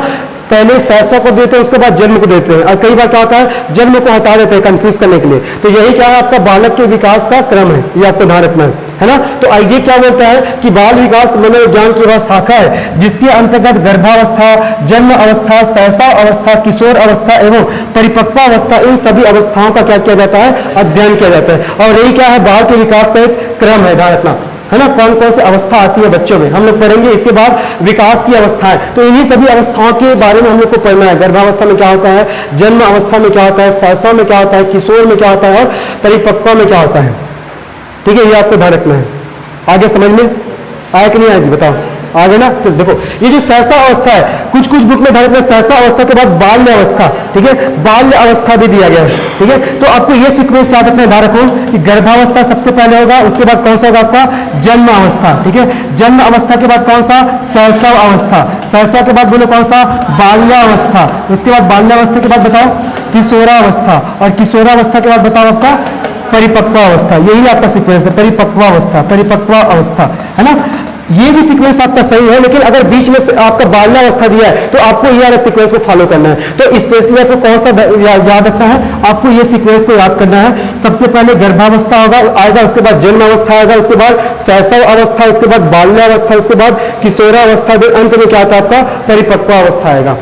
पहले शैशव को देते हैं, उसके बाद जन्म को देते हैं, और कई बार क्या होता है जन्म को हटा देते हैं कंफ्यूज करने के लिए। तो यही क्या है? आपका बालक के विकास का क्रम है, ये आपको ध्यान रखना है ना। तो आइजैक क्या बोलता है कि बाल विकास मनोविज्ञान की वह शाखा है जिसके अंतर्गत गर्भावस्था, जन्म अवस्था, शैशव अवस्था, किशोर अवस्था एवं परिपक्व अवस्था, इन सभी अवस्थाओं का क्या किया जाता है? अध्ययन किया जाता है। और यही क्या है? बाल के विकास का एक क्रम है, ध्यान रखना है ना। कौन कौन सी अवस्था आती है बच्चों में हम लोग पढ़ेंगे। इसके बाद विकास की अवस्थाएं, तो इन्हीं सभी अवस्थाओं के बारे में हम लोग को पढ़ना है। गर्भावस्था में क्या होता है, जन्म अवस्था में क्या होता है, शैशव में क्या होता है, किशोर में क्या होता है, और परिपक्व में क्या होता है, ठीक है, ये आपको ध्यान रखना है। आगे समझ में आया कि नहीं आया जी? बताओ आगे ना। तो देखो ये जो शैशव अवस्था है, कुछ कुछ बुक में ध्यान रखना, शैशव अवस्था के बाद बाल्य अवस्था, ठीक है, बाल्य अवस्था भी दिया गया है, ठीक है। तो आपको ये सीक्वेंस याद रखना है, ध्यान रखो कि गर्भावस्था सबसे पहले होगा, उसके बाद कौन सा होगा आपका? जन्म अवस्था, ठीक है, जन्म अवस्था के बाद कौन सा? शैशव अवस्था, शैशव के बाद बोलो कौन सा? बाल्यावस्था, उसके बाद बाल्यावस्था के बाद बताओ किशोरावस्था, और किशोरावस्था के बाद बताओ आपका परिपक्व अवस्था। यही आपका सीक्वेंस है, परिपक्व अवस्था, परिपक्व अवस्था, है ना। ये भी सीक्वेंस आपका सही है, लेकिन अगर बीच में से आपका बाल्यावस्था दिया है तो आपको ये वाला सीक्वेंस को फॉलो करना है। तो स्पेशली आपको कौन सा याद रखना है? आपको ये सीक्वेंस को याद करना है। सबसे पहले गर्भावस्था होगा आएगा, उसके बाद जन्म अवस्था आएगा, उसके बाद शैशव अवस्था, उसके बाद बाल्यावस्था, उसके बाद किशोरावस्था, अंत में क्या आता है आपका? परिपक्व अवस्था आएगा,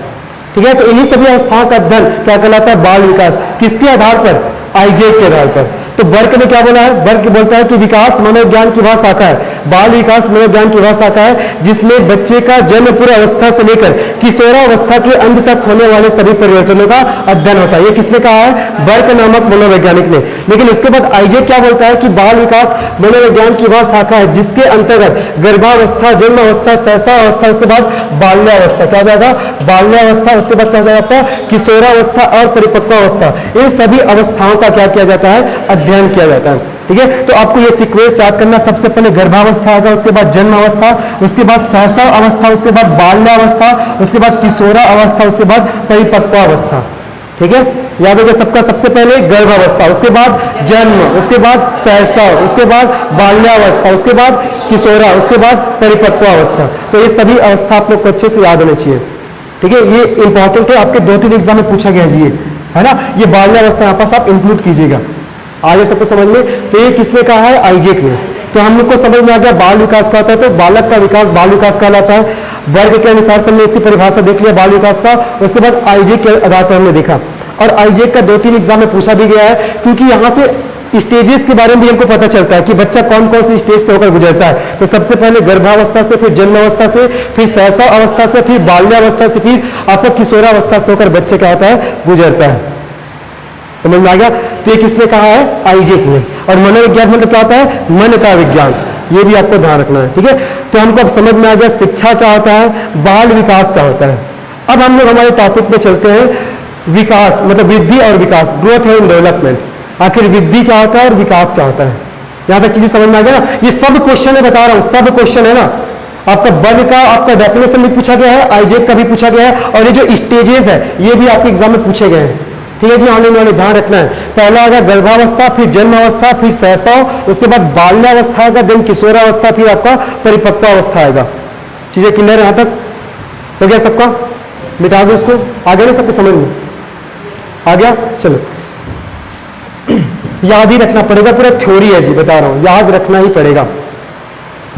ठीक है। तो इन्हीं सभी अवस्थाओं का अध्ययन क्या कहलाता है? बाल विकास। किसके आधार पर? आइजैक के आधार पर। तो वर्क में क्या बोला है? वर्क बोलता है कि विकास मनोविज्ञान की वह शाखा है, बाल विकास मनोविज्ञान की वह शाखा है जिसमें बच्चे का जन्म पूर्व अवस्था से लेकर किशोरावस्था के अंत तक होने वाले सभी परिवर्तनों का अध्ययन होता है। ये किसने कहा है? वर्क नामक मनोवैज्ञानिक ने। लेकिन इसके बाद आइजैक क्या बोलता है कि बाल विकास मनोविज्ञान की वह शाखा है जिसके अंतर्गत गर्भावस्था, जन्म अवस्था, शैशव अवस्था, उसके बाद बाल्यावस्था, क्या हो जाएगा? बाल्यावस्था, उसके बाद क्या हो जाएगा आपका? किशोरावस्था और परिपक्व अवस्था, इन सभी अवस्थाओं का क्या किया जाता है? अध्ययन किया जाता है, ठीक है। तो आपको ये सीक्वेंस याद करना, सबसे पहले गर्भावस्था आएगा, उसके बाद जन्म अवस्था, उसके बाद शैशव अवस्था, उसके बाद बाल्यावस्था, उसके बाद किशोरा अवस्था, उसके बाद परिपक्व अवस्था, ठीक है। याद होगा सबका? सबसे पहले गर्भावस्था, उसके बाद जन्म, उसके बाद शैशव, उसके बाद बाल्यावस्था, उसके बाद किशोरा, उसके बाद परिपक्व अवस्था। तो ये सभी अवस्था आप लोग को अच्छे से याद होनी चाहिए, ठीक है। ये इंपॉर्टेंट है, आपके 2-3 एग्जाम में पूछा गया जी, है ना। ये बाल्यावस्था यहाँ पास आप इंक्लूड कीजिएगा आगे सबको समझ में। तो ये किसने कहा है? आइजैक ने। तो हम लोग को समझ में आ गया बाल विकास क्या होता है। तो बालक का विकास बाल विकास कहलाता है। वर्ग के अनुसार से हमने इसकी परिभाषा देख लिया बाल विकास का। उसके बाद आइजैक के आधार पर हमने देखा, और आइजैक का 2-3 एग्जाम में पूछा भी गया है, क्योंकि यहाँ से स्टेजेस के बारे में भी हमको पता चलता है कि बच्चा कौन कौन सी स्टेज से होकर गुजरता है। तो सबसे पहले गर्भावस्था से, फिर जन्मावस्था से, फिर शैशव अवस्था से, फिर बाल्यावस्था से, फिर आपको किशोरावस्था से होकर बच्चे क्या होता है? गुजरता है। समझ में आ गया? तो ये किसने कहा है? आइजैक ने। और मनोविज्ञान मतलब क्या होता है? मन का विज्ञान। ये भी आपको ध्यान रखना है, ठीक है। तो हमको अब समझ में आ गया शिक्षा क्या होता है, बाल विकास क्या होता है। अब हम लोग हमारे टॉपिक पे चलते हैं, विकास मतलब वृद्धि और विकास, ग्रोथ एंड डेवलपमेंट। आखिर वृद्धि क्या होता है और विकास क्या होता है? यहां तक चीजें समझ में आ गया ना। ये सब क्वेश्चन है, बता रहा हूं, सब क्वेश्चन है ना। आपका वर्ग का आपका डेफिनेशन भी पूछा गया है, आइजैक का भी पूछा गया है, और ये जो स्टेजेस है ये भी आपके एग्जाम में पूछे गए हैं, ठीक है जी। आने वाले ध्यान रखना है। पहला आएगा गर्भावस्था, फिर जन्म अवस्था, फिर शैशव, उसके बाद बाल्यावस्था आएगा, देन किशोरावस्था, फिर आपका परिपक्व अवस्था आएगा। चीजें क्लियर है? यहां तक हो गया सबका? मिटा दो इसको, आगे नहीं सबको समझ में आ गया? चलो याद ही रखना पड़ेगा, पूरा थ्योरी है जी, बता रहा हूं, याद रखना ही पड़ेगा।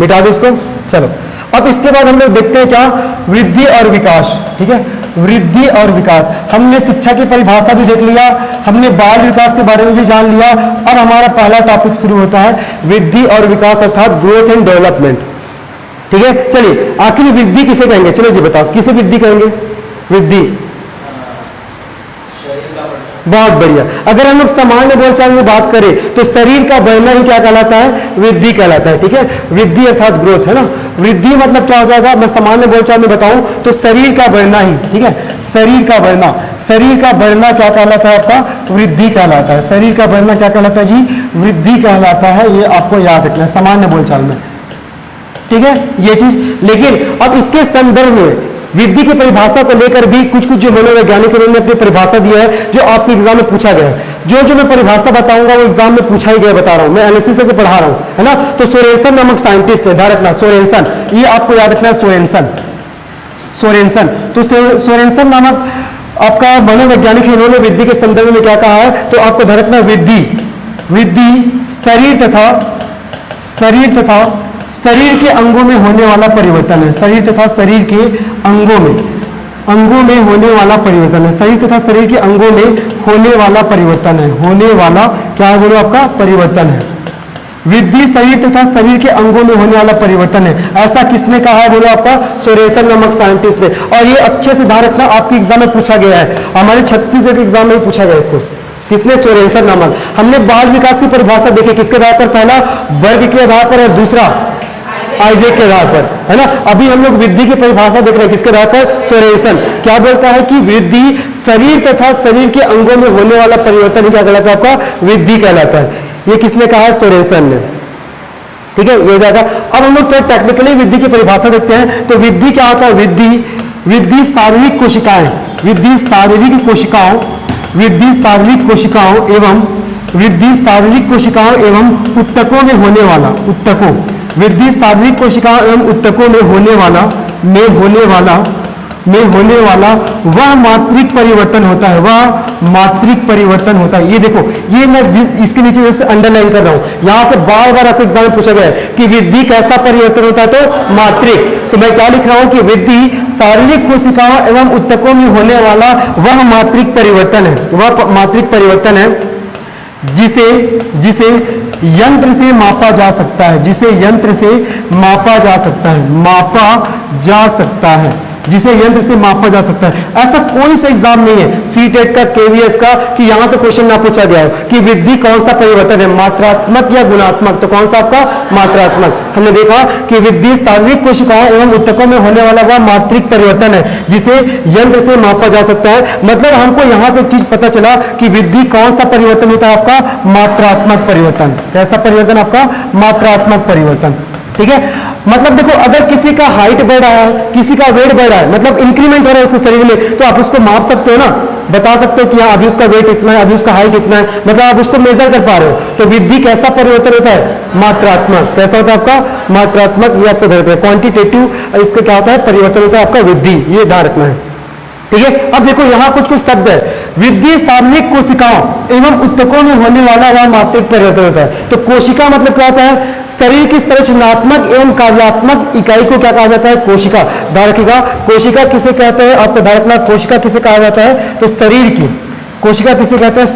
मिटा दो इसको। चलो अब इसके बाद हम लोग देखते हैं क्या, वृद्धि और विकास। ठीक है, वृद्धि और विकास। हमने शिक्षा की परिभाषा भी देख लिया, हमने बाल विकास के बारे में भी जान लिया। अब हमारा पहला टॉपिक शुरू होता है वृद्धि और विकास अर्थात ग्रोथ एंड डेवलपमेंट। ठीक है, चलिए आखिर वृद्धि किसे कहेंगे? चलो जी बताओ, किसे वृद्धि कहेंगे? वृद्धि, बहुत बढ़िया। अगर हम लोग सामान्य बोलचाल में बात करें तो शरीर का बढ़ना ही क्या कहलाता है? वृद्धि कहलाता है। ठीक है, वृद्धि अर्थात ग्रोथ, है ना। वृद्धि मतलब क्या हो जाएगा, मैं सामान्य बोलचाल में बताऊं तो शरीर का बढ़ना ही। ठीक है, शरीर का बढ़ना, शरीर का बढ़ना क्या कहलाता है आपका? वृद्धि कहलाता है। शरीर का बढ़ना क्या कहलाता है जी? वृद्धि कहलाता है। ये आपको याद रखना है सामान्य बोलचाल में। ठीक है, ये चीज। लेकिन अब इसके संदर्भ में वृद्धि की परिभाषा को लेकर भी कुछ जो मनोवैज्ञानिक ने अपनी परिभाषा दी है, जो आपके एग्जाम में पूछा गया है। जो मैं परिभाषा बताऊंगा वो एग्जाम में पूछा ही गया, बता रहा हूं मैं, एनालिसिस से पढ़ा रहा हूं, है ना। तो सोरेनसन नामक साइंटिस्ट है, ध्यान रखना, सोरेनसन, ये आपको याद रखना है, सोरेनसन, सोरेनसन। तो सोरेनसन नामक आपका मनोवैज्ञानिक है, इन्होंने वृद्धि के संदर्भ में क्या कहा है, तो आपको ध्यान रखना, वृद्धि शरीर के अंगों में होने वाला परिवर्तन है। शरीर तथा शरीर के अंगों में होने वाला परिवर्तन है। शरीर तथा शरीर के अंगों में होने वाला परिवर्तन है। होने वाला क्या है बोलो? आपका परिवर्तन है। वृद्धि शरीर तथा शरीर के अंगों में होने वाला परिवर्तन है। ऐसा किसने कहा है बोलो? आपका सोरेनसन नामक साइंटिस्ट ने। और ये अच्छे से ध्यान रखना, आपके एग्जाम में पूछा गया है, हमारे छत्तीसगढ़ के एग्जाम में ही पूछा गया इसको। किसने? सोरेनसन नामक। हमने बाल विकास की परिभाषा देखी, किसके आधार पर? पहला वर्ग के आधार पर और दूसरा आइजैक के आधार पर, है ना। अभी हम लोग वृद्धि की परिभाषा देख रहे हैं, किसके आधार पर? सोरेनसन। क्या बोलता है कि वृद्धि शरीर तथा शरीर के अंगों में होने वाला परिवर्तन क्या कहलाता है? आपका वृद्धि कहलाता है। ये किसने कहा है? सोरेनसन ने। ठीक है, ये हो जाएगा। अब हम लोग तो टेक्निकली वृद्धि की परिभाषा देखते हैं। तो वृद्धि क्या होता है? वृद्धि शारीरिक कोशिकाएं, वृद्धि शारीरिक कोशिकाओं एवं उत्तकों में होने वाला, वृद्धि शारीरिक कोशिकाओं एवं उत्तकों में होने वाला वह मात्रिक परिवर्तन होता है। वह मात्रिक परिवर्तन होता है। ये देखो, ये मैं इसके नीचे जैसे अंडरलाइन कर रहा हूं, यहां से बार बार आपको एग्जाम में पूछा गया है कि वृद्धि कैसा परिवर्तन होता है? तो मात्रिक। तो मैं क्या लिख रहा हूं कि वृद्धि शारीरिक कोशिकाओं एवं उत्तकों में होने वाला वह मात्रिक परिवर्तन है। वह मात्रिक परिवर्तन है जिसे यंत्र से मापा जा सकता है। जिसे यंत्र से मापा जा सकता है। जिसे यंत्र से मापा जा सकता है। ऐसा कोई सा एग्जाम नहीं है, सीटेट का, केवीएस का, कि यहां से क्वेश्चन ना पूछा गया हो कि वृद्धि कौन सा परिवर्तन है, मात्रात्मक या गुणात्मक। तो कौन सा आपका? मात्रात्मक। हमने देखा कि वृद्धि शारीरिक कोशिकाओं एवं उत्तकों में होने वाला वह मात्रिक परिवर्तन है जिसे यंत्र से मापा जा सकता है। मतलब हमको यहां से एक चीज पता चला कि वृद्धि कौन सा परिवर्तन होता है? आपका मात्रात्मक परिवर्तन। कैसा परिवर्तन? आपका मात्रात्मक परिवर्तन। ठीक है, मतलब देखो, अगर किसी का हाइट बढ़ रहा है, किसी का वेट बढ़ रहा है, मतलब इंक्रीमेंट हो रहा है उसके शरीर में, तो आप उसको माप सकते हो ना, बता सकते हो कि हाँ अभी उसका वेट इतना है, अभी उसका हाइट इतना है, मतलब आप उसको मेजर कर पा रहे हो। तो वृद्धि कैसा परिवर्तन होता है? मात्रात्मक। कैसा होता है आपका? मात्रात्मक। ये आपको ध्यान रखना है। क्वांटिटेटिव इसका क्या होता है? परिवर्तन होता है आपका वृद्धि। ये ध्यान रखना है। ठीक है, अब देखो यहां कुछ शब्द है। वृद्धि शारीरिक कोशिकाओं एवं उत्तकों में होने वाला वह मात्रिक परिवर्तन होता है। तो कोशिका मतलब क्या होता है? शरीर की संरचनात्मक एवं कार्यात्मक इकाई को क्या कहा जाता है? कोशिका। ध्यान रखिएगा, कोशिका किसे कहते हैं? आपको ध्यान रखना, कोशिका किसे कहा जाता है? तो शरीर की कोशिका किसे कहते हैं?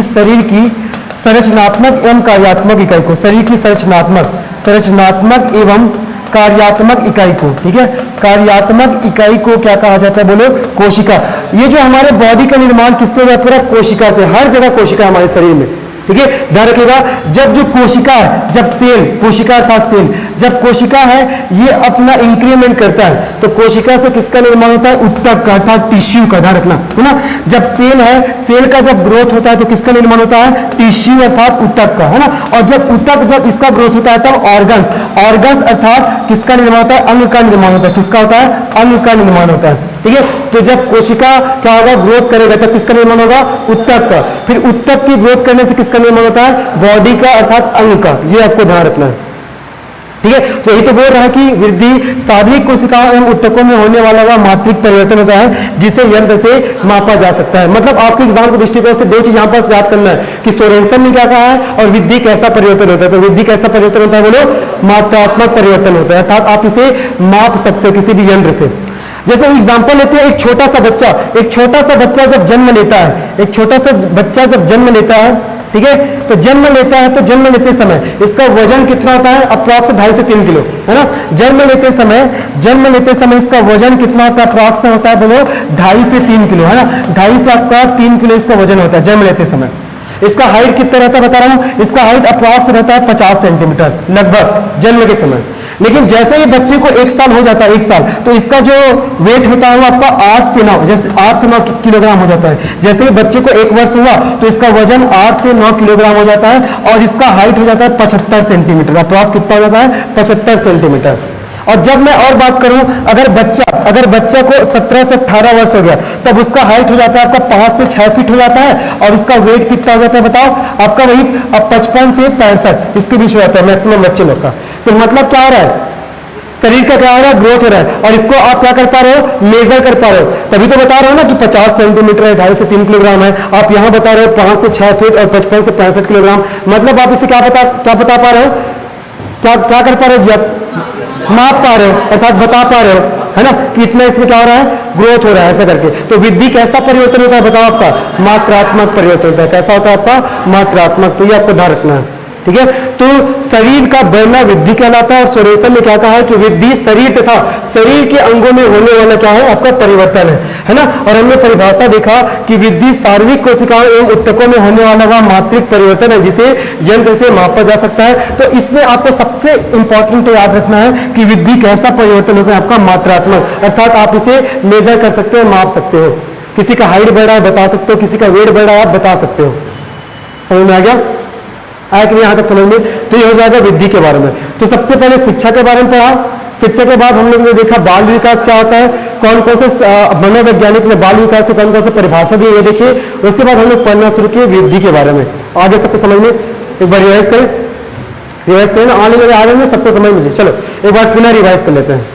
शरीर की संरचनात्मक एवं कार्यात्मक इकाई को। शरीर की संरचनात्मक एवं कार्यात्मक इकाई को। ठीक है, कार्यात्मक इकाई को क्या कहा जाता है? बोलो, कोशिका। ये जो हमारे बॉडी का निर्माण किससे हुआ? पूरा कोशिका से। हर जगह कोशिका हमारे शरीर में। ठीक है, ध्यान रखिएगा, जब जो कोशिका है, जब सेल, कोशिका अर्थात सेल, जब कोशिका है ये अपना इंक्रीमेंट करता है, तो कोशिका से किसका निर्माण होता है? उत्तक का अर्थात टिश्यू का। ध्यान रखना, है ना। जब सेल है, सेल का जब ग्रोथ होता है तो किसका निर्माण होता है? टिश्यू अर्थात उत्तक का, है ना। और जब इसका ग्रोथ होता है तब ऑर्गन्स अर्थात किसका निर्माण होता है? अंग का निर्माण होता है। किसका होता है? अंग का निर्माण होता है। ठीक है, तो जब कोशिका क्या होगा? ग्रोथ करेगा, तब किसका निर्माण होगा? उत्तक का। फिर उत्तक की ग्रोथ करने से किसका निर्माण होता है? बॉडी का अर्थात अंग का। ये आपको ध्यान रखना है। ठीक है। तो यही तो बोल रहा है कि वृद्धि शारीरिक कोशिकाओं एवं ऊतकों में होने वाला वह मात्रिक परिवर्तन होता है जिसे यंत्र से मापा जा सकता है। मतलब आपके एग्जाम के दृष्टिकोण से दो चीज यहाँ पर याद करना है कि सोरेनसन ने क्या कहा है और वृद्धि कैसा परिवर्तन होता है। तो वृद्धि कैसा परिवर्तन होता है, बोलो मात्रात्मक परिवर्तन होता है, अर्थात आप इसे माप सकते हो किसी भी यंत्र से। जैसे एग्जांपल लेते हैं, एक छोटा सा बच्चा जब जन्म लेता है, एक छोटा सा बच्चा जब जन्म लेता है, ठीक है, तो जन्म लेता है तो जन्म लेते समय इसका वजन कितना होता है, अप्रॉक्स 2.5 से 3 किलो, है ना। जन्म लेते समय इसका वजन कितना होता है, अप्रॉक्स होता है बोलो 2.5 से 3 किलो, है ना। 2.5 से आपका 3 किलो इसका वजन होता है जन्म लेते समय। इसका हाइट कितना रहता है बता रहा हूं, इसका हाइट अप्रॉक्स रहता है 50 सेंटीमीटर लगभग जन्म के समय। लेकिन जैसे ही बच्चे को 1 साल हो जाता है, 1 साल, तो इसका जो वेट होता है वो आपका 8 से 9 जैसे 8 से 9 किलोग्राम हो जाता है। जैसे ही बच्चे को 1 वर्ष हुआ तो इसका वजन 8 से 9 किलोग्राम हो जाता है और इसका हाइट हो जाता है 75 सेंटीमीटर। अप्रॉक्स कितना हो जाता है, 75 सेंटीमीटर। और जब मैं और बात करूं, अगर बच्चा को 17 से 18 वर्ष हो गया तब उसका हाइट हो जाता है आपका 5 से 6 फीट हो जाता है और उसका वेट कितना हो जाता है बताओ, आपका वही 55 से 65 इसके बीच हो जाता है मैक्सिमम बच्चे लोग का। तो मतलब क्या हो रहा है, शरीर का क्या हो रहा है, ग्रोथ हो रहा है और इसको आप क्या कर पा रहे हो, मेजर कर पा रहे हो। तभी तो बता रहे हो ना कि 50 सेंटीमीटर है, 2.5 से 3 किलोग्राम है। आप यहां बता रहे हो 5 से 6 फीट और 55 से 65 किलोग्राम। मतलब आप इसे क्या बता पा रहे हो, क्या कर पा रहे हो जी, आप माप पा रहे हो अर्थात बता पा रहे हो, है ना, कि इतना इसमें क्या हो रहा है, ग्रोथ हो रहा है ऐसा करके। तो वृद्धि कैसा परिवर्तन होता है बताओ, आपका मात्रात्मक परिवर्तन होता है। कैसा होता है आपका, मात्रात्मक। तो ये आपको ध्यान रखना है, ठीक है। तो शरीर का बढ़ना वृद्धि कहलाता है और सोरेनसन ने क्या कहा है कि वृद्धि शरीर तथा शरीर के अंगों में होने वाला क्या है, आपका परिवर्तन है ना। और हमने परिभाषा देखा कि वृद्धि शारीरिक कोशिकाओं एवं ऊतकों में होने वाला वह मात्रिक परिवर्तन है जिसे यंत्र से मापा जा सकता है। तो इसमें आपको सबसे इंपॉर्टेंट तो याद रखना है कि वृद्धि कैसा परिवर्तन होता है, आपका मात्रात्मक, अर्थात आप इसे मेजर कर सकते हो, माप सकते हो। किसी का हाइट बढ़ रहा है बता सकते हो, किसी का वेट बढ़ रहा है आप बता सकते हो। समझ में आ गया, आया कि नहीं यहां तक समझ में। तो ये हो जाएगा वृद्धि के बारे में। तो सबसे पहले शिक्षा के बारे में पढ़ा, शिक्षा के बाद हम लोग ने देखा बाल विकास क्या होता है, कौन कौन से मनोवैज्ञानिक ने बाल विकास से कौन कौन से परिभाषा दी ये देखिए। उसके बाद हम लोग पढ़ना शुरू किए वृद्धि के बारे में। आगे सबको समझ में, एक बार रिवाइज करें ना, आने वाले आ रहे हैं सबको समझ में। चलो एक बार पुनः रिवाइज कर लेते हैं।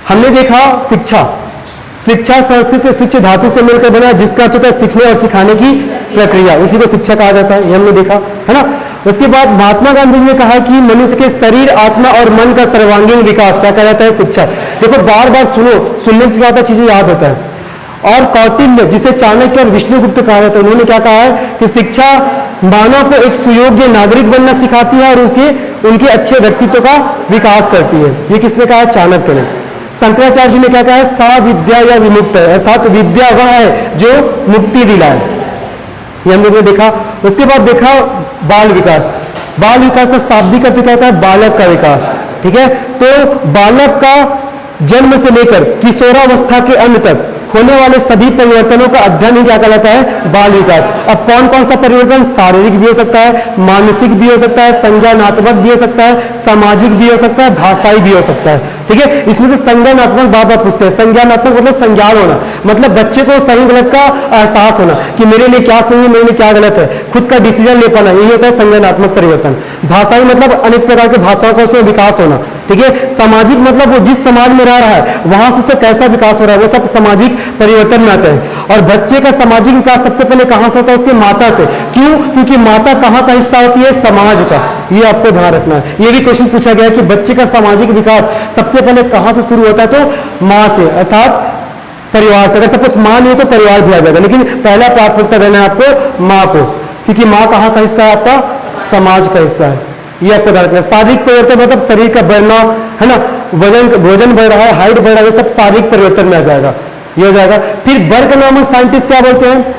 हमने देखा शिक्षा संस्कृत शिक्ष धातु से मिलकर बना जिसका अर्थ होता है सीखने और सिखाने की प्रक्रिया, उसी को शिक्षा कहा जाता है, ये हमने देखा, है ना। उसके बाद महात्मा गांधी ने कहा कि मनुष्य के शरीर, आत्मा और मन का सर्वांगीण विकास क्या कहा जाता है, शिक्षा। देखो बार बार सुनने से क्या होता है, चीजें याद होता है। और कौटिल्य जिसे चाणक्य और विष्णुगुप्त कहा जाता है, उन्होंने क्या कहा है कि शिक्षा मानव को एक सुयोग्य नागरिक बनना सिखाती है और उनके अच्छे व्यक्तित्व का विकास करती है। ये किसने कहा, चाणक्य ने। शंकराचार्य जी ने क्या कहा है, सा विद्या या विमुक्त है, अर्थात विद्या वह है जो मुक्ति दिलाए, ये हम लोग ने देखा। उसके बाद देखा बाल विकास का शाब्दिक अर्थ क्या होता है, बालक का विकास, ठीक है। तो बालक का जन्म से लेकर किशोरावस्था के अंत तक होने वाले सभी परिवर्तनों का अध्ययन ही क्या कहलाता है, बाल विकास। अब कौन कौन सा परिवर्तन, शारीरिक भी हो सकता है, मानसिक भी हो सकता है, संज्ञानात्मक भी हो सकता है, सामाजिक भी हो सकता है, भाषाई भी हो सकता है, ठीक है। इसमें से संज्ञानात्मक बार पूछते हैं। संज्ञानात्मक मतलब संज्ञान होना, मतलब बच्चे को सही गलत का एहसास होना कि मेरे लिए क्या सही है, मेरे लिए क्या गलत है, खुद का डिसीजन ले पाना, यही होता है संज्ञानात्मक परिवर्तन। भाषाई मतलब अनेक प्रकार के भाषाओं का उसमें विकास होना, ठीक है। सामाजिक मतलब वो जिस समाज में रह रहा है वहां से कैसा विकास हो रहा है, वो सब सामाजिक परिवर्तन में आते हैं। और बच्चे का सामाजिक विकास सबसे पहले कहां से होता है, उसके माता से। क्यों, क्योंकि माता कहां का हिस्सा होती है, समाज का। ये आपको ध्यान रखना है। ये भी क्वेश्चन पूछा गया है कि बच्चे का सामाजिक विकास सबसे पहले कहां से शुरू होता है, तो मां से, अर्थात परिवार से। अगर सपोज मां नहीं तो परिवार भी आ जाएगा, लेकिन पहला प्राथमिकता देना है आपको मां को, क्योंकि मां कहां का हिस्सा है, आपका समाज का हिस्सा है। ये आपको ध्यान रखना है। शारीरिक परिवर्तन मतलब शरीर का बढ़ना, है ना, वजन बढ़ रहा है, हाइट बढ़ रहा है, सब शारीरिक परिवर्तन में आ जाएगा, ये हो जाएगा। फिर बर्क नामक साइंटिस्ट क्या बोलते हैं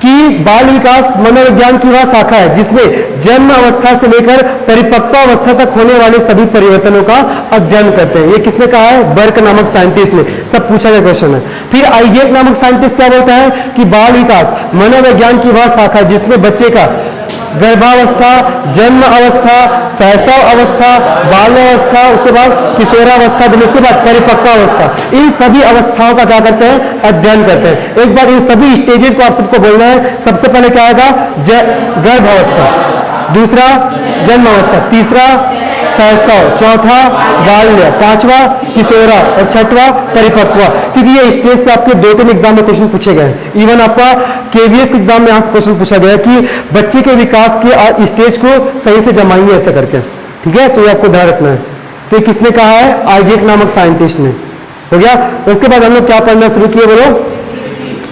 कि बाल विकास मनोविज्ञान की वह शाखा है जिसमें जन्म अवस्था से लेकर परिपक्व अवस्था तक होने वाले सभी परिवर्तनों का अध्ययन करते हैं। ये किसने कहा है, बर्क नामक साइंटिस्ट ने। सब पूछा गया क्वेश्चन है। फिर आइजेक नामक साइंटिस्ट क्या बोलता है कि बाल विकास मनोविज्ञान की वह शाखा है जिसमें बच्चे का गर्भावस्था, जन्म अवस्था, शैशव अवस्था, बाल्यावस्था, उसके बाद किशोरावस्था, उसके बाद परिपक्व अवस्था, इन सभी अवस्थाओं का क्या करते हैं, अध्ययन करते हैं। एक बार इन सभी स्टेजेस को आप सबको बोलना है। सबसे पहले क्या आएगा, गर्भावस्था, दूसरा जन्म अवस्था, तीसरा शैशव, चौथा बाल्य, पांचवा किशोरा और छठवा परिपक्व। क्योंकि ये स्टेज से आपके 2-3 एग्जाम में क्वेश्चन पूछे गए हैं। इवन आपका केवीएस के एग्जाम में यहाँ से क्वेश्चन पूछा गया कि बच्चे के विकास के स्टेज को सही से जमाएंगे ऐसे करके, ठीक है। तो ये आपको ध्यान रखना है। तो ये किसने कहा है? आइजैक नामक साइंटिस्ट ने। हो गया। उसके बाद हम लोग क्या पढ़ना शुरू किए बोलो?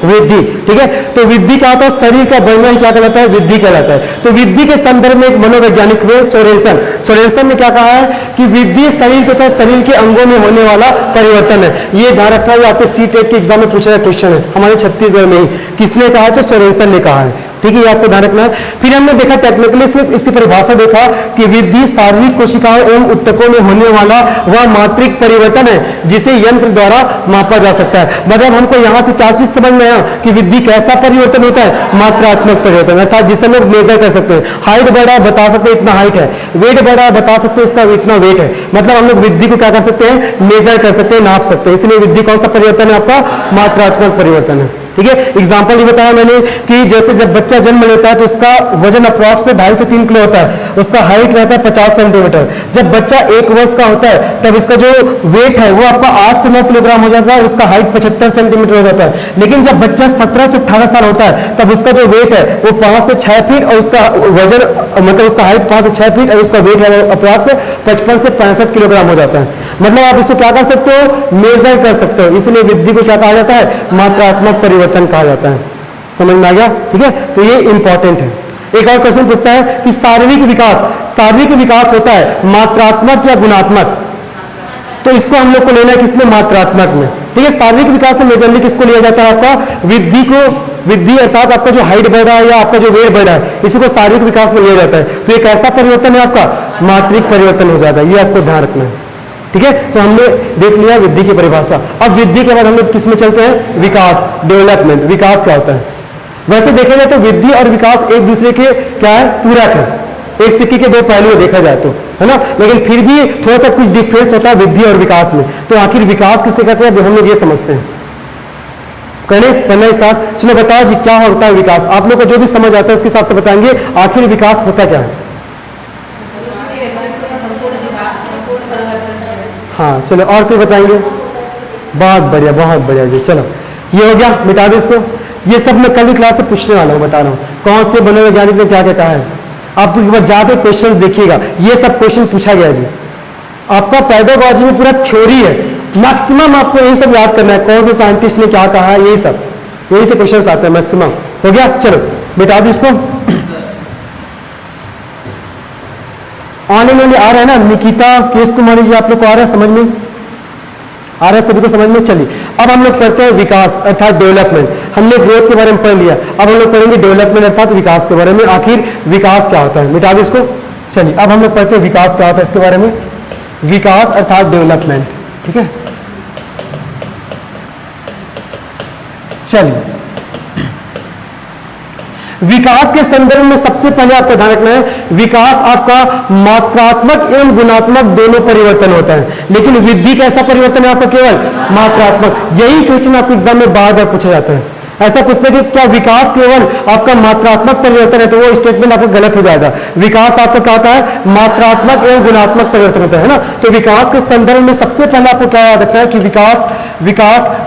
वृद्धि, ठीक है। तो वृद्धि क्या होता है? शरीर का बढ़ना ही क्या कहलाता है? वृद्धि कहलाता है। तो वृद्धि के संदर्भ में एक मनोवैज्ञानिक हुए सोरेनसन। सोरेनसन ने क्या कहा है कि वृद्धि शरीर तथा शरीर के अंगों में होने वाला परिवर्तन है। ये ध्यान रखना है, आपके सीटेट के एग्जाम में पूछा गया क्वेश्चन है हमारे छत्तीसगढ़ में ही। किसने कहा है? तो सोरेनसन ने कहा है, ठीक है। ये आपको ध्यान रखना है। फिर हमने देखा टेक्निकली से इसकी परिभाषा देखा कि वृद्धि शारीरिक कोशिकाओं एवं उत्तकों में होने वाला वह मात्रिक परिवर्तन है जिसे यंत्र द्वारा मापा जा सकता है। मतलब हमको यहाँ से क्या चीज समझ में आया कि वृद्धि कैसा परिवर्तन होता है? मात्रात्मक परिवर्तन, अर्थात जिसे लोग मेजर कर सकते हैं। हाइट बढ़ा, बता सकते हैं इतना हाइट है। वेट बढ़ा, बता सकते हैं इसका इतना वेट है। मतलब हम लोग वृद्धि को क्या कर सकते हैं? मेजर कर सकते हैं, नाप सकते हैं। इसलिए वृद्धि कौन सा परिवर्तन है? आपका मात्रात्मक परिवर्तन है, ठीक है। एग्जाम्पल ये बताया मैंने कि जैसे जब बच्चा जन्म लेता है तो उसका वजन अप्रॉक्स से 2.5 से 3 किलो होता है, उसका हाइट रहता है 50 सेंटीमीटर। जब बच्चा 1 वर्ष का होता है तब इसका जो वेट है वो आपका 8 से 9 किलोग्राम हो जाता है और उसका हाइट 75 सेंटीमीटर हो जाता है। लेकिन जब बच्चा 17 से 18 साल होता है तब उसका जो वेट है वो 5 से 6 फीट और उसका वजन मतलब उसका हाइट 5 से 6 फीट और उसका वेट है अप्रॉक्स 55 से 65 किलोग्राम हो जाता है। मतलब आप इसको क्या कर सकते हो? मेजर कर सकते हो। इसलिए वृद्धि को क्या कहा जाता है? मात्रात्मक परिवर्तन कहा जाता है। समझ में आ गया, ठीक है। तो ये इंपॉर्टेंट है। एक और क्वेश्चन पूछता है कि शारीरिक विकास होता है मात्रात्मक या गुणात्मक? तो इसको हम लोग को लेना है किसमें? मात्रात्मक में, ठीक है। शारीरिक विकास से मेजरली किसको लिया जाता है? आपका वृद्धि को। वृद्धि अर्थात आपका जो हाइट बढ़ रहा है या आपका जो वेट बढ़ रहा है इसी को शारीरिक विकास में लिया जाता है। तो ये कैसा परिवर्तन है? आपका मात्रिक परिवर्तन हो जाता है। ये आपको ध्यान रखना है, ठीक है। तो हमने देख लिया वृद्धि की परिभाषा। अब वृद्धि के बाद हम लोग किसमें चलते हैं? विकास, डेवलपमेंट। विकास क्या होता है? वैसे देखा जाए तो वृद्धि और विकास एक दूसरे के क्या है? पूरक है। एक सिक्के के 2 पहलू देखा जाए तो, है ना। लेकिन फिर भी थोड़ा सा कुछ डिफरेंस होता है वृद्धि और विकास में। तो आखिर विकास किसे कहते हैं? हम लोग ये समझते हैं। कहने पहले साथ चलो बताओ जी क्या होता है विकास? आप लोग को जो भी समझ आता है उसके हिसाब से बताएंगे आखिर विकास होता क्या है। हाँ चलो, और कोई बताएंगे? बहुत बढ़िया, बहुत बढ़िया जी। चलो ये हो गया, मिटा दो इसको। ये सब मैं कल की क्लास से पूछने वाला हूँ, बता रहा हूँ कौन से मनोवैज्ञानिक ने क्या क्या कहा है। आप एक बार जाके क्वेश्चन देखिएगा, ये सब क्वेश्चन पूछा गया जी। आपका पेडागॉजी में पूरा थ्योरी है, मैक्सिमम आपको यही सब याद करना है, कौन से साइंटिस्ट ने क्या कहा है, यही सब, यही से क्वेश्चन आते हैं मैक्सिमम। हो गया, चलो मिटा दो इसको। आने में आ रहा है ना निकिता, केश कुमारी जी, आप लोग को आ रहा है समझ में? आ रहा है सभी को समझ में? चलिए अब हम लोग पढ़ते हैं विकास अर्थात डेवलपमेंट। हमने ग्रोथ के बारे में पढ़ लिया, अब हम लोग पढ़ेंगे डेवलपमेंट अर्थात विकास के बारे में। आखिर विकास क्या होता है, मिटा दो इसको। चलिए अब हम लोग पढ़ते हैं विकास क्या होता है इसके बारे में। विकास अर्थात डेवलपमेंट, ठीक है। चलिए विकास के संदर्भ में सबसे पहले आपको ध्यान रखना है, विकास आपका मात्रात्मक एवं गुणात्मक दोनों परिवर्तन होता है, लेकिन वृद्धि कैसा परिवर्तन है आपका? केवल मात्रात्मक। यही क्वेश्चन आपके एग्जाम में बार बार पूछा जाता है। ऐसा पूछते हैं कि क्या विकास केवल आपका मात्रात्मक परिवर्तन है, तो वो स्टेटमेंट आपका गलत हो जाएगा। विकास आपका क्या होता है? मात्रात्मक एवं गुणात्मक परिवर्तन होता है ना। तो विकास के संदर्भ में सबसे पहले आपको क्या याद रखना है कि विकास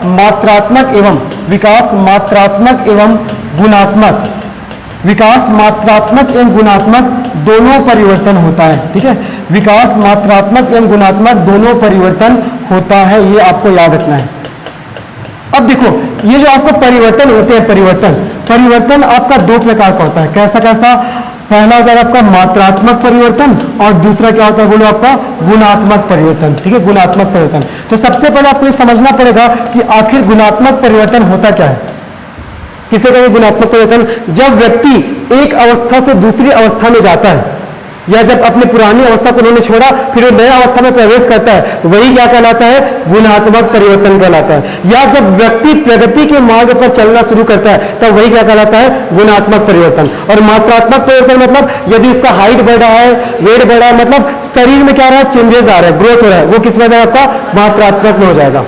मात्रात्मक एवं गुणात्मक, विकास मात्रात्मक एवं गुणात्मक दोनों परिवर्तन होता है, ठीक है। विकास मात्रात्मक एवं गुणात्मक दोनों परिवर्तन होता है, ये आपको याद रखना है। अब देखो ये जो आपको परिवर्तन होते हैं, परिवर्तन आपका 2 प्रकार का होता है। कैसा कैसा? पहला हो जाएगा आपका मात्रात्मक परिवर्तन और दूसरा क्या होता है बोलो? आपका गुणात्मक परिवर्तन, ठीक है। गुणात्मक परिवर्तन। तो सबसे पहले आपको ये समझना पड़ेगा कि आखिर गुणात्मक परिवर्तन होता क्या है। किसे कहेंगे गुणात्मक परिवर्तन? जब व्यक्ति एक अवस्था से दूसरी अवस्था में जाता है, या जब अपने पुरानी अवस्था को उन्होंने छोड़ा फिर वो नया अवस्था में प्रवेश करता है, वही क्या कहलाता है? गुणात्मक परिवर्तन कहलाता है। या जब व्यक्ति प्रगति के मार्ग पर चलना शुरू करता है तब वही क्या कहलाता है? गुणात्मक परिवर्तन। और मात्रात्मक परिवर्तन मतलब यदि उसका हाइट बढ़ रहा है, वेट बढ़ रहा है, मतलब शरीर में क्या रहा है? चेंजेस आ रहा है, ग्रोथ हो रहा है, वो किस में जाएगा? आपका मात्रात्मक में हो जाएगा।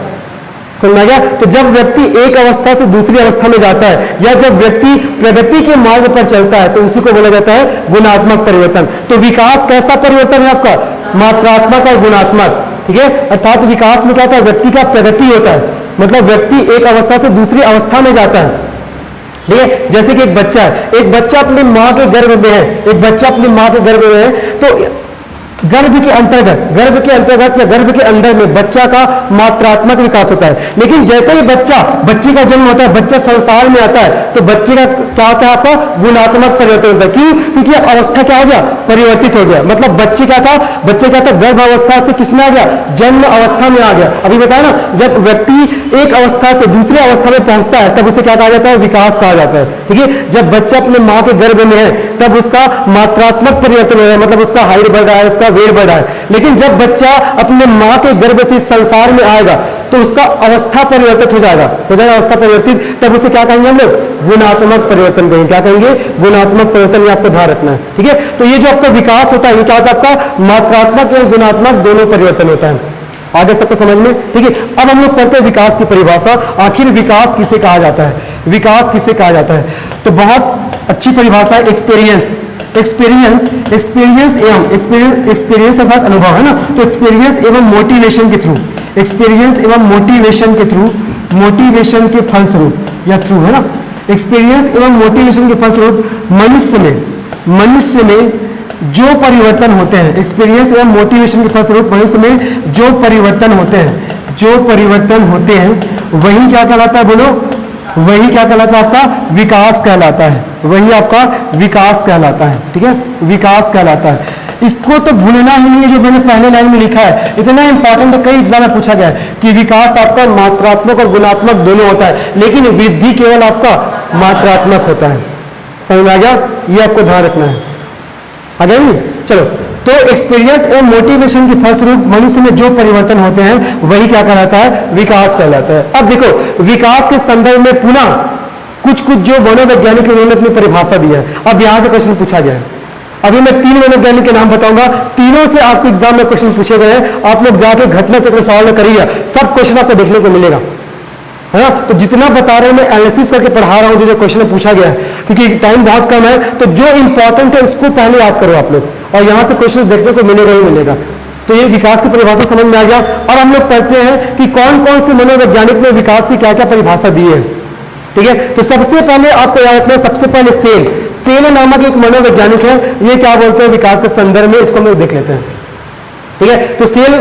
समझा गया? तो जब व्यक्ति एक अवस्था से दूसरी अवस्था में जाता है या जब व्यक्ति प्रगति के मार्ग पर चलता है तो उसी को बोला जाता है गुणात्मक परिवर्तन। तो विकास कैसा परिवर्तन है आपका? मात्रात्मक और गुणात्मक, ठीक है। अर्थात विकास में क्या होता है, व्यक्ति का प्रगति होता है, मतलब व्यक्ति एक अवस्था से दूसरी अवस्था में जाता है, ठीक है। जैसे कि एक बच्चा अपनी माँ के गर्भ में है, एक बच्चा अपनी माँ के गर्भ में है, तो गर्भ के अंतर्गत या गर्भ के अंदर में बच्चा का मात्रात्मक विकास होता है। लेकिन जैसे ही बच्चे का जन्म होता है, बच्चा संसार में आता है, तो बच्चे का क्या होता है, आपका गुणात्मक परिवर्तन होता है। क्यों? क्योंकि अवस्था क्या हो गया, परिवर्तित हो गया। मतलब बच्चे क्या था, गर्भ अवस्था से किसमें आ गया, जन्म अवस्था में आ गया। अभी बताया ना, जब व्यक्ति एक अवस्था से दूसरी अवस्था में पहुंचता है तब उसे क्या कहा जाता है, विकास कहा जाता है, ठीक है। जब बच्चा अपने माँ के गर्भ में है तब उसका मात्रात्मक परिवर्तन हो रहा है, मतलब उसका हाइट बढ़ रहा है, उसका वेट बढ़ रहा है। लेकिन जब बच्चा अपने माँ के गर्भ से इस संसार में आएगा तो उसका अवस्था परिवर्तित हो जाएगा अवस्था परिवर्तित, तब उसे क्या कहेंगे हम लोग, गुणात्मक परिवर्तन कहेंगे। क्या कहेंगे, गुणात्मक परिवर्तन। ये आपको ध्यान रखना है, ठीक है। तो ये जो आपका विकास होता है, ये क्या होता है, आपका मात्रात्मक या गुणात्मक दोनों परिवर्तन होता है। आगे सबको समझ में, ठीक है। अब हम लोग पढ़ते हैं विकास की परिभाषा। आखिर विकास किसे कहा जाता है, विकास किसे कहा जाता है? तो बहुत अच्छी परिभाषा है, एक्सपीरियंस अर्थात अनुभव, है ना। तो एक्सपीरियंस एवं मोटिवेशन के थ्रू, मोटिवेशन के फलस्वरूप या थ्रू, है ना। एक्सपीरियंस एवं मोटिवेशन के फलस्वरूप मनुष्य में जो परिवर्तन होते हैं, एक्सपीरियंस एवं मोटिवेशन के फलस्वरूप मनुष्य में जो परिवर्तन होते हैं, वही क्या कहलाता है, बोलो, वही क्या कहलाता है, आपका विकास कहलाता है। वही आपका विकास कहलाता है, ठीक है, विकास कहलाता है। इसको तो भूलना ही नहीं है, जो मैंने पहले लाइन में लिखा है, इतना इंपॉर्टेंट है, कई एग्जाम में पूछा गया है कि विकास आपका मात्रात्मक और गुणात्मक दोनों होता है, लेकिन वृद्धि केवल आपका मात्रात्मक होता है। समझ में आ गया? ये आपको ध्यान रखना है। आ गया नहीं? चलो, तो एक्सपीरियंस एवं मोटिवेशन के फलस्वरूप मनुष्य में जो परिवर्तन होते हैं वही क्या कहलाता है, विकास कहलाता है। अब देखो, विकास के संदर्भ में पुनः कुछ जो मनोवैज्ञानिक उन्होंने अपनी परिभाषा दी है। अब यहां से क्वेश्चन पूछा गया है। अभी मैं 3 मनोवैज्ञानिक के नाम बताऊंगा, तीनों से आपको एग्जाम में क्वेश्चन पूछे गए हैं। आप लोग जाके घटना चक्र सॉल्व करिए, सब क्वेश्चन आपको देखने को मिलेगा, है ना। तो जितना बता रहे हैं मैं एनालिसिस करके पढ़ा रहा हूं, जो क्वेश्चन पूछा गया है, क्योंकि टाइम बहुत कम है, तो जो इंपॉर्टेंट है उसको पहले याद करो आप लोग, और यहां से क्वेश्चन देखने को मिलेगा ही मिलेगा। तो ये विकास की परिभाषा समझ में आ गया। और हम लोग पढ़ते हैं कि कौन कौन से मनोवैज्ञानिक ने विकास की क्या क्या परिभाषा दी है, ठीक है। तो सबसे पहले आपको याद रखना है, सबसे पहले सेल नामक एक मनोवैज्ञानिक है। ये क्या बोलते हैं विकास के संदर्भ में, इसको हम लोग देख लेते हैं, ठीक है। तो सेल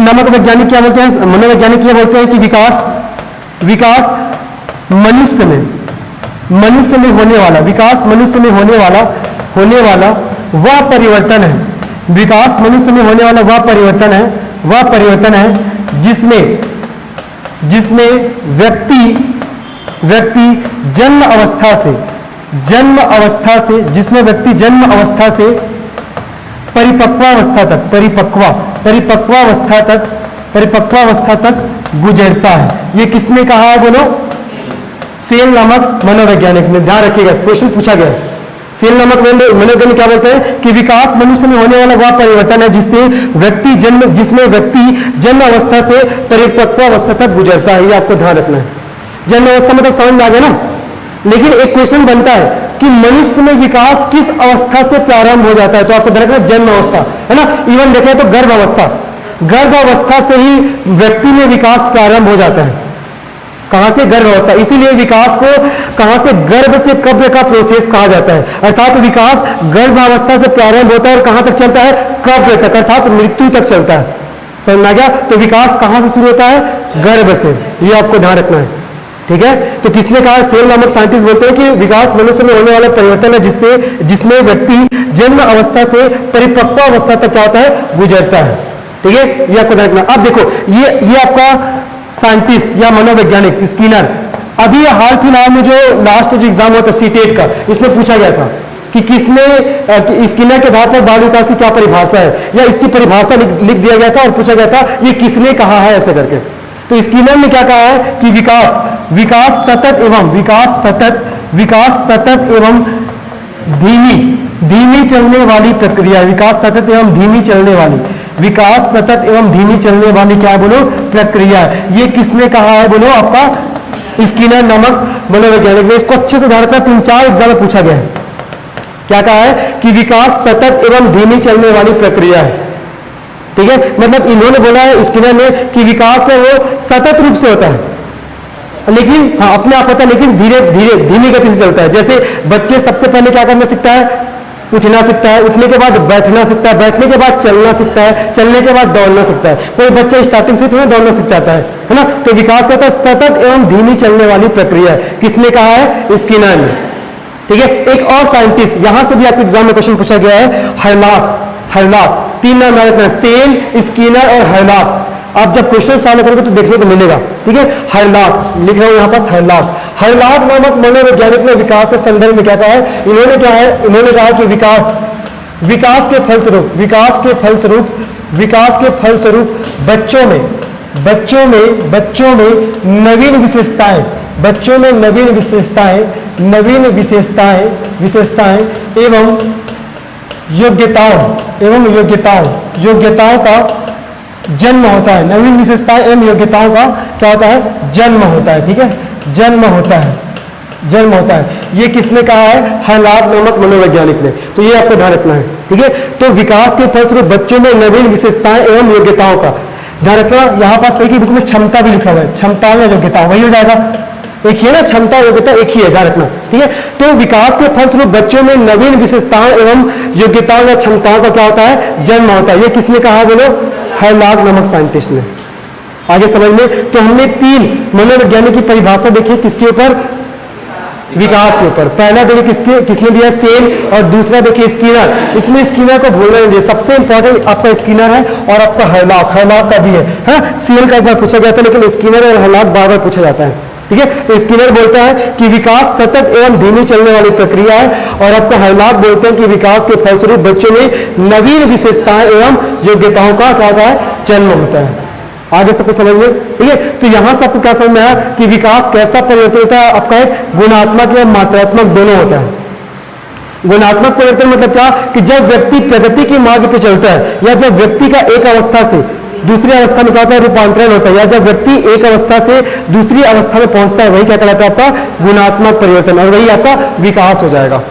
नामक वैज्ञानिक क्या बोलते हैं, मनोवैज्ञानिक ये बोलते हैं कि विकास मनुष्य में होने वाला, विकास मनुष्य में होने वाला वह परिवर्तन है। विकास मनुष्य में होने वाला वह परिवर्तन है जिसमें व्यक्ति जन्म अवस्था से परिपक्वावस्था तक गुजरता है। ये किसने कहा है, बोलो? सेल नामक मनोवैज्ञानिक ने। ध्यान रखिएगा, क्वेश्चन पूछा गया है। सेल नामक मनोवैज्ञानिक क्या बोलते हैं कि विकास मनुष्य में होने वाला वह परिवर्तन है जिसमें व्यक्ति जन्म अवस्था से परिपक्व अवस्था तक गुजरता है। ये आपको ध्यान रखना है। जन्म अवस्था में तो समझ में आ गया ना, लेकिन एक क्वेश्चन बनता है कि मनुष्य में विकास किस अवस्था से प्रारंभ हो जाता है, तो आपको ध्यान रखना जन्म अवस्था, है ना। इवन देखें तो गर्भ अवस्था से ही व्यक्ति में विकास प्रारंभ हो जाता है। कहां से? गर्भ अवस्था। इसीलिए विकास को कहां से, गर्भ से कब्र का प्रोसेस कहा जाता है। अर्थात विकास गर्भ अवस्था से प्रारंभ होता है और कहां तक चलता है, कब्र तक, अर्थात मृत्यु तक चलता है। समझ में आ गया? तो विकास कहां से शुरू होता है, गर्भ से। ये आपको ध्यान रखना है, ठीक है। तो किसने कहा? सेल नामक साइंटिस्ट बोलते हैं कि विकास मनुष्य में होने वाला परिवर्तन है जिसमें व्यक्ति जन्म अवस्था से परिपक्व अवस्था तक क्या होता है, गुजरता है, ठीक है। ये आपको ध्यान रखना। अब देखो, ये आपका साइंटिस्ट या मनोवैज्ञानिक स्किनर, अभी हाल फिलहाल में जो लास्ट जो एग्जाम हुआ था सीटेट का, इसमें पूछा गया था कि स्किनर के आधार पर बाल विकास की क्या परिभाषा है, या इसकी परिभाषा लिख दिया गया था और पूछा गया था ये किसने कहा है, ऐसे करके। तो स्किनर ने क्या कहा है कि विकास सतत एवं धीमी चलने वाली प्रक्रिया, विकास सतत एवं धीमी चलने वाली क्या बोलो, प्रक्रिया। ये किसने कहा है, बोलो? आपका स्किनर नामक मनोवैज्ञानिक ने। इसको अच्छे से ध्यान रखना, 3-4 एग्जाम में पूछा गया है। क्या कहा है कि विकास सतत एवं धीमी चलने वाली प्रक्रिया है, ठीक है, मतलब इन्होंने बोला है स्किनर ने कि विकास है वो सतत रूप से होता है, लेकिन हाँ अपने आप होता है, लेकिन धीरे धीरे धीमी गति से चलता है। जैसे बच्चे सबसे पहले क्या करना सीखता है, उठना सीखता है, उठने के बाद बैठना सीखता है, बैठने के बाद चलना सीखता है, चलने के बाद दौड़ना सीखता है। कोई बच्चा स्टार्टिंग से थोड़ा दौड़ना सीख जाता है ना। तो विकास होता है सतत एवं धीमी चलने वाली प्रक्रिया है। किसने कहा है, स्किनर ने। ठीक है, एक और साइंटिस्ट, यहां से भी आपके एग्जाम में क्वेश्चन पूछा गया है, हर्लॉक, 3 नाम याद रखना, सेल, स्किनर और हर्लॉक। आप जब क्वेश्चन सॉल्व करोगे तो देखने को मिलेगा। ठीक है, हर्लॉक लिख रहा हूं यहां पास, हर्लॉक नामक मनोवैज्ञानिक ने विकास के संदर्भ में क्या कहा है, इन्होंने कहा कि विकास के फलस्वरूप बच्चों में नवीन विशेषताएं एवं योग्यताओं का जन्म होता है। नवीन विशेषताएं एवं योग्यताओं का क्या होता है, जन्म होता है। ठीक है, जन्म होता है। ये किसने कहा है, हर्लॉक नामक मनोवैज्ञानिक ने। तो ये आपको ध्यान रखना है। ठीक है, तो विकास के फलस्वरूप बच्चों में नवीन विशेषताएं एवं योग्यताओं का ध्यान रखना। यहाँ पास कहीं की बुक में क्षमता भी लिखा हुआ है, क्षमता या योग्यता, वही हो जाएगा। एक ही है ना, क्षमता योग्यता एक ही है, ध्यान रखना। ठीक है, तो विकास के फलस्वरूप बच्चों में नवीन विशेषताओं एवं योग्यताओं या क्षमताओं का क्या होता है, जन्म होता है। ये किसने कहा बोलो, हर्लॉक नामक साइंटिस्ट ने। आगे समझ में, तो हमने 3 मनोवैज्ञानिक की परिभाषा देखी, किसके ऊपर, विकास के ऊपर। पहला देखिए किसने दिया, सेल, और दूसरा देखिए स्किनर। इसमें स्किनर को भूलना नहीं, सबसे इंपॉर्टेंट आपका स्किनर है और आपका हर्लॉक का भी है। सेल का एक बार पूछा गया था, लेकिन स्किनर और हर्लॉक बार बार पूछा जाता है। ठीक है, तो स्किनर बोलता है कि विकास सतत एवं धीमी चलने वाली प्रक्रिया है, और आपका हर्लॉक बोलते हैं कि विकास के फलस्वरूप बच्चों में नवीन विशेषताएं एवं योग्यताओं का क्या होता है, जन्म होता है। आगे सबको समझ में। ठीक है, तो यहां से आपको क्या समझ में आया कि विकास कैसा परिवर्तन होता है, आपका एक गुणात्मक या मात्रात्मक दोनों होता है। गुणात्मक परिवर्तन मतलब क्या, कि जब व्यक्ति प्रगति के मार्ग पर चलता है, या जब व्यक्ति का एक अवस्था से दूसरी अवस्था में क्या होता है, रूपांतरण होता है, या जब व्यक्ति एक अवस्था से दूसरी अवस्था में पहुंचता है, वही क्या कहलाता है, आपका गुणात्मक परिवर्तन, और वही आपका विकास हो जाएगा।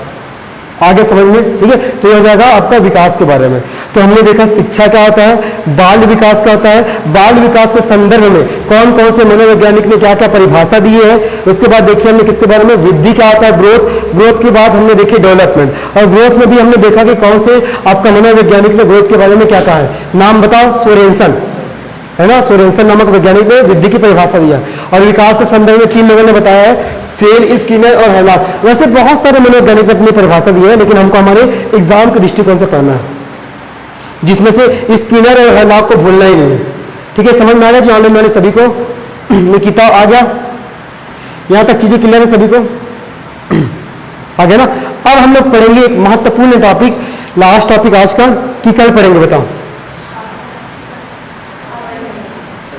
आगे समझ में। ठीक है, तो यह हो जाएगा आपका विकास के बारे में। तो हमने देखा शिक्षा क्या होता है, बाल विकास क्या होता है, बाल विकास के संदर्भ में कौन कौन से मनोवैज्ञानिक ने क्या क्या परिभाषा दी है। उसके बाद देखिए हमने किसके बारे में, वृद्धि क्या होता है, ग्रोथ के बाद हमने देखी डेवलपमेंट, और ग्रोथ में भी हमने देखा कि कौन से आपका मनोवैज्ञानिक ने ग्रोथ के बारे में क्या कहा है। नाम बताओ, सोरेनसन है ना, सोरेनसन नामक वैज्ञानिक ने वृद्धि की परिभाषा दिया। और विकास के संदर्भ में 3 लोगों ने बताया है, सेल, स्किनर और हर्लॉक। वैसे बहुत सारे मनोवैज्ञानिक ने अपनी परिभाषा दी है, लेकिन हमको हमारे एग्जाम के दृष्टिकोण से पढ़ना है, जिसमें से स्किनर और हर्लॉक को भूलना ही नहीं है। ठीक है, समझ में आ गया जी ऑनलाइन वाले सभी को, निकिता आ गया, यहां तक चीजें क्लियर है सभी को, आ गया ना। अब हम लोग पढ़ेंगे एक महत्वपूर्ण टॉपिक, लास्ट टॉपिक आज का, कि कल पढ़ेंगे, बताओ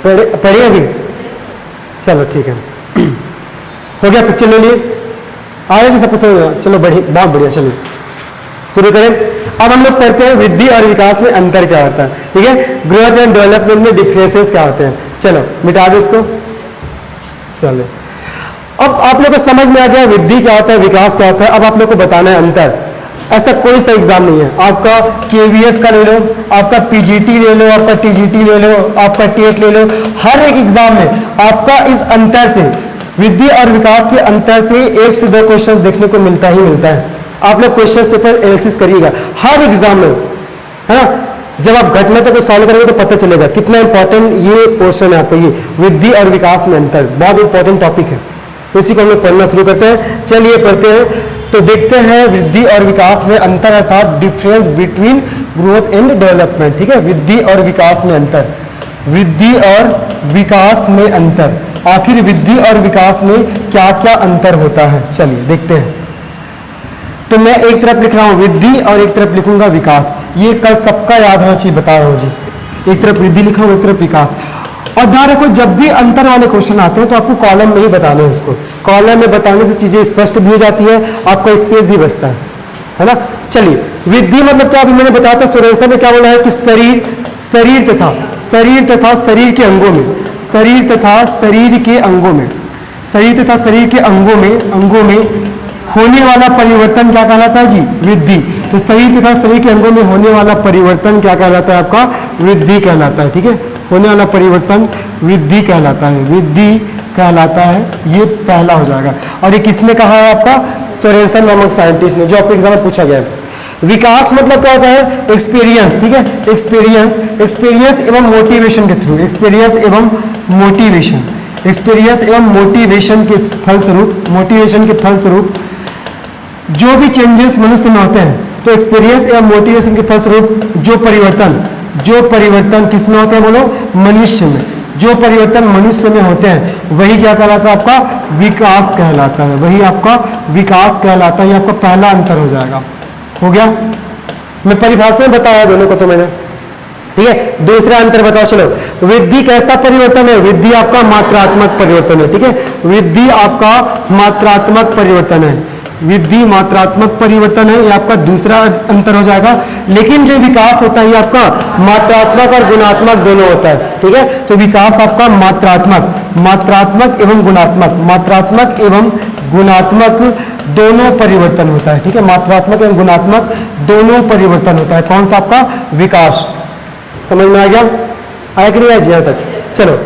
पढ़िए अभी, चलो ठीक है, हो गया, पिक्चर ले लिए, आया जी सबको समझ में, चलो बढ़िया, बहुत बढ़िया, चलिए शुरू करें। अब हम लोग करते हैं वृद्धि और विकास में अंतर क्या होता है। ठीक है, ग्रोथ एंड डेवलपमेंट में डिफरेंसेस क्या होते हैं। चलो मिटा दो इसको, चलो अब आप लोग को समझ में आ गया वृद्धि क्या होता है, विकास क्या होता है। अब आप लोग को बताना है अंतर। ऐसा कोई सा एग्जाम नहीं है, आपका केवीएस का ले लो, आपका पीजीटी ले लो, आपका टीजीटी ले लो, आपका टेट ले लो, हर एक एग्जाम में आपका इस अंतर से, वृद्धि और विकास के अंतर से 1 से 2 क्वेश्चन देखने को मिलता ही मिलता है। आप लोग क्वेश्चन पेपर एनालिसिस करिएगा हर एग्जाम में, है ना। जब आप घटना चक्र सॉल्व करेंगे तो पता चलेगा कितना इंपॉर्टेंट ये पोर्शन है आपको, ये वृद्धि और विकास में अंतर बहुत इंपॉर्टेंट टॉपिक है। तो इसी को हम लोग पढ़ना शुरू करते हैं। चलिए पढ़ते हैं, तो देखते हैं वृद्धि और विकास में अंतर, अर्थात difference between growth and development. ठीक है, वृद्धि और विकास में अंतर, वृद्धि और विकास में अंतर, आखिर वृद्धि और विकास में क्या क्या अंतर होता है, चलिए देखते हैं। तो मैं एक तरफ लिख रहा हूं वृद्धि और एक तरफ लिखूंगा विकास, ये कल सबका याद होना चाहिए, बता रहा हूं जी। एक तरफ वृद्धि लिखा हूं, एक तरफ विकास। और ध्यान रखो, जब भी अंतर वाले क्वेश्चन आते हैं तो आपको कॉलम में ही बताना है उसको, कॉलम में बताने से चीजें स्पष्ट भी हो जाती है, आपका स्पेस भी बचता है ना। चलिए वृद्धि मतलब क्या, अभी मैंने बताया था, सोरेनसन ने क्या बोला है कि शरीर तथा शरीर के अंगों में, शरीर तथा शरीर के अंगों में होने वाला परिवर्तन क्या कहलाता है जी, वृद्धि। तो शरीर तथा शरीर के अंगों में होने वाला परिवर्तन क्या कहलाता है? आपका वृद्धि कहलाता है। ठीक है, होने वाला परिवर्तन वृद्धि कहलाता है, वृद्धि कहलाता है। ये पहला हो जाएगा। और ये किसने कहा है? आपका सोरेनसन नामक साइंटिस्ट ने, जो आपके एग्जाम में पूछा गया है। विकास मतलब क्या होता है? एक्सपीरियंस। ठीक है, एक्सपीरियंस एवं मोटिवेशन के थ्रू, एक्सपीरियंस एवं मोटिवेशन, एक्सपीरियंस एवं मोटिवेशन के फलस्वरूप जो भी चेंजेस मनुष्य में होते हैं, तो एक्सपीरियंस एवं मोटिवेशन के फलस्वरूप जो परिवर्तन किसमें होते हैं? बोलो, मनुष्य में। जो परिवर्तन मनुष्य में होते हैं वही क्या कहलाता है? आपका विकास कहलाता है, वही आपका विकास कहलाता है। ये आपका पहला अंतर हो जाएगा। हो गया? मैं परिभाषा में बताया दोनों को तो मैंने। ठीक है, दूसरा अंतर बताओ। चलो, वृद्धि कैसा परिवर्तन है? वृद्धि आपका मात्रात्मक परिवर्तन है। ठीक है, वृद्धि आपका मात्रात्मक परिवर्तन है, वृद्धि मात्रात्मक परिवर्तन है। ये आपका दूसरा अंतर हो जाएगा। लेकिन जो विकास होता है ये आपका मात्रात्मक और गुणात्मक दोनों होता है। ठीक है, तो विकास आपका मात्रात्मक एवं गुणात्मक दोनों परिवर्तन होता है। ठीक है, मात्रात्मक एवं गुणात्मक दोनों परिवर्तन होता है। कौन सा? आपका विकास। समझ में आ गया? आया कि नहीं आया? यहाँ तक चलो।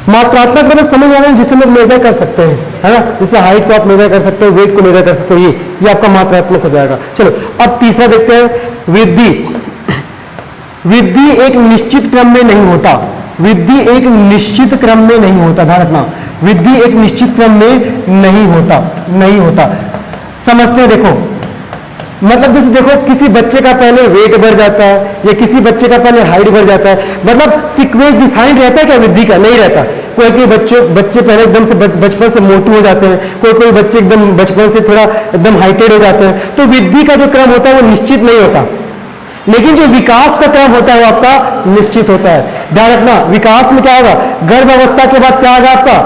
मात्रात्मक मतलब समझ आ रहे हैं, जिसे लोग मेजर कर सकते हैं, है ना? जैसे हाइट को आप मेजर कर सकते हो, वेट को मेजर कर सकते हो, ये आपका मात्रात्मक हो जाएगा। चलो, अब तीसरा देखते हैं, वृद्धि। वृद्धि एक निश्चित क्रम में नहीं होता, वृद्धि एक निश्चित क्रम में नहीं होता। ध्यान रखना, वृद्धि एक निश्चित क्रम में नहीं होता। समझते हैं, देखो, मतलब जैसे देखो, किसी बच्चे का पहले वेट बढ़ जाता है या किसी बच्चे का पहले हाइट बढ़ जाता है, मतलब सीक्वेंस डिफाइंड रहता है क्या? वृद्धि का नहीं रहता। कोई बच्चे पहले एकदम से बचपन से मोटू हो जाते हैं, कोई बच्चे एकदम बचपन से थोड़ा एकदम हाइटेड हो जाते हैं। तो वृद्धि का जो क्रम होता है वो निश्चित नहीं होता, लेकिन जो विकास का क्रम होता है वो आपका निश्चित होता है। ध्यान रखना, विकास में क्या होगा? गर्भ अवस्था के बाद क्या होगा? आपका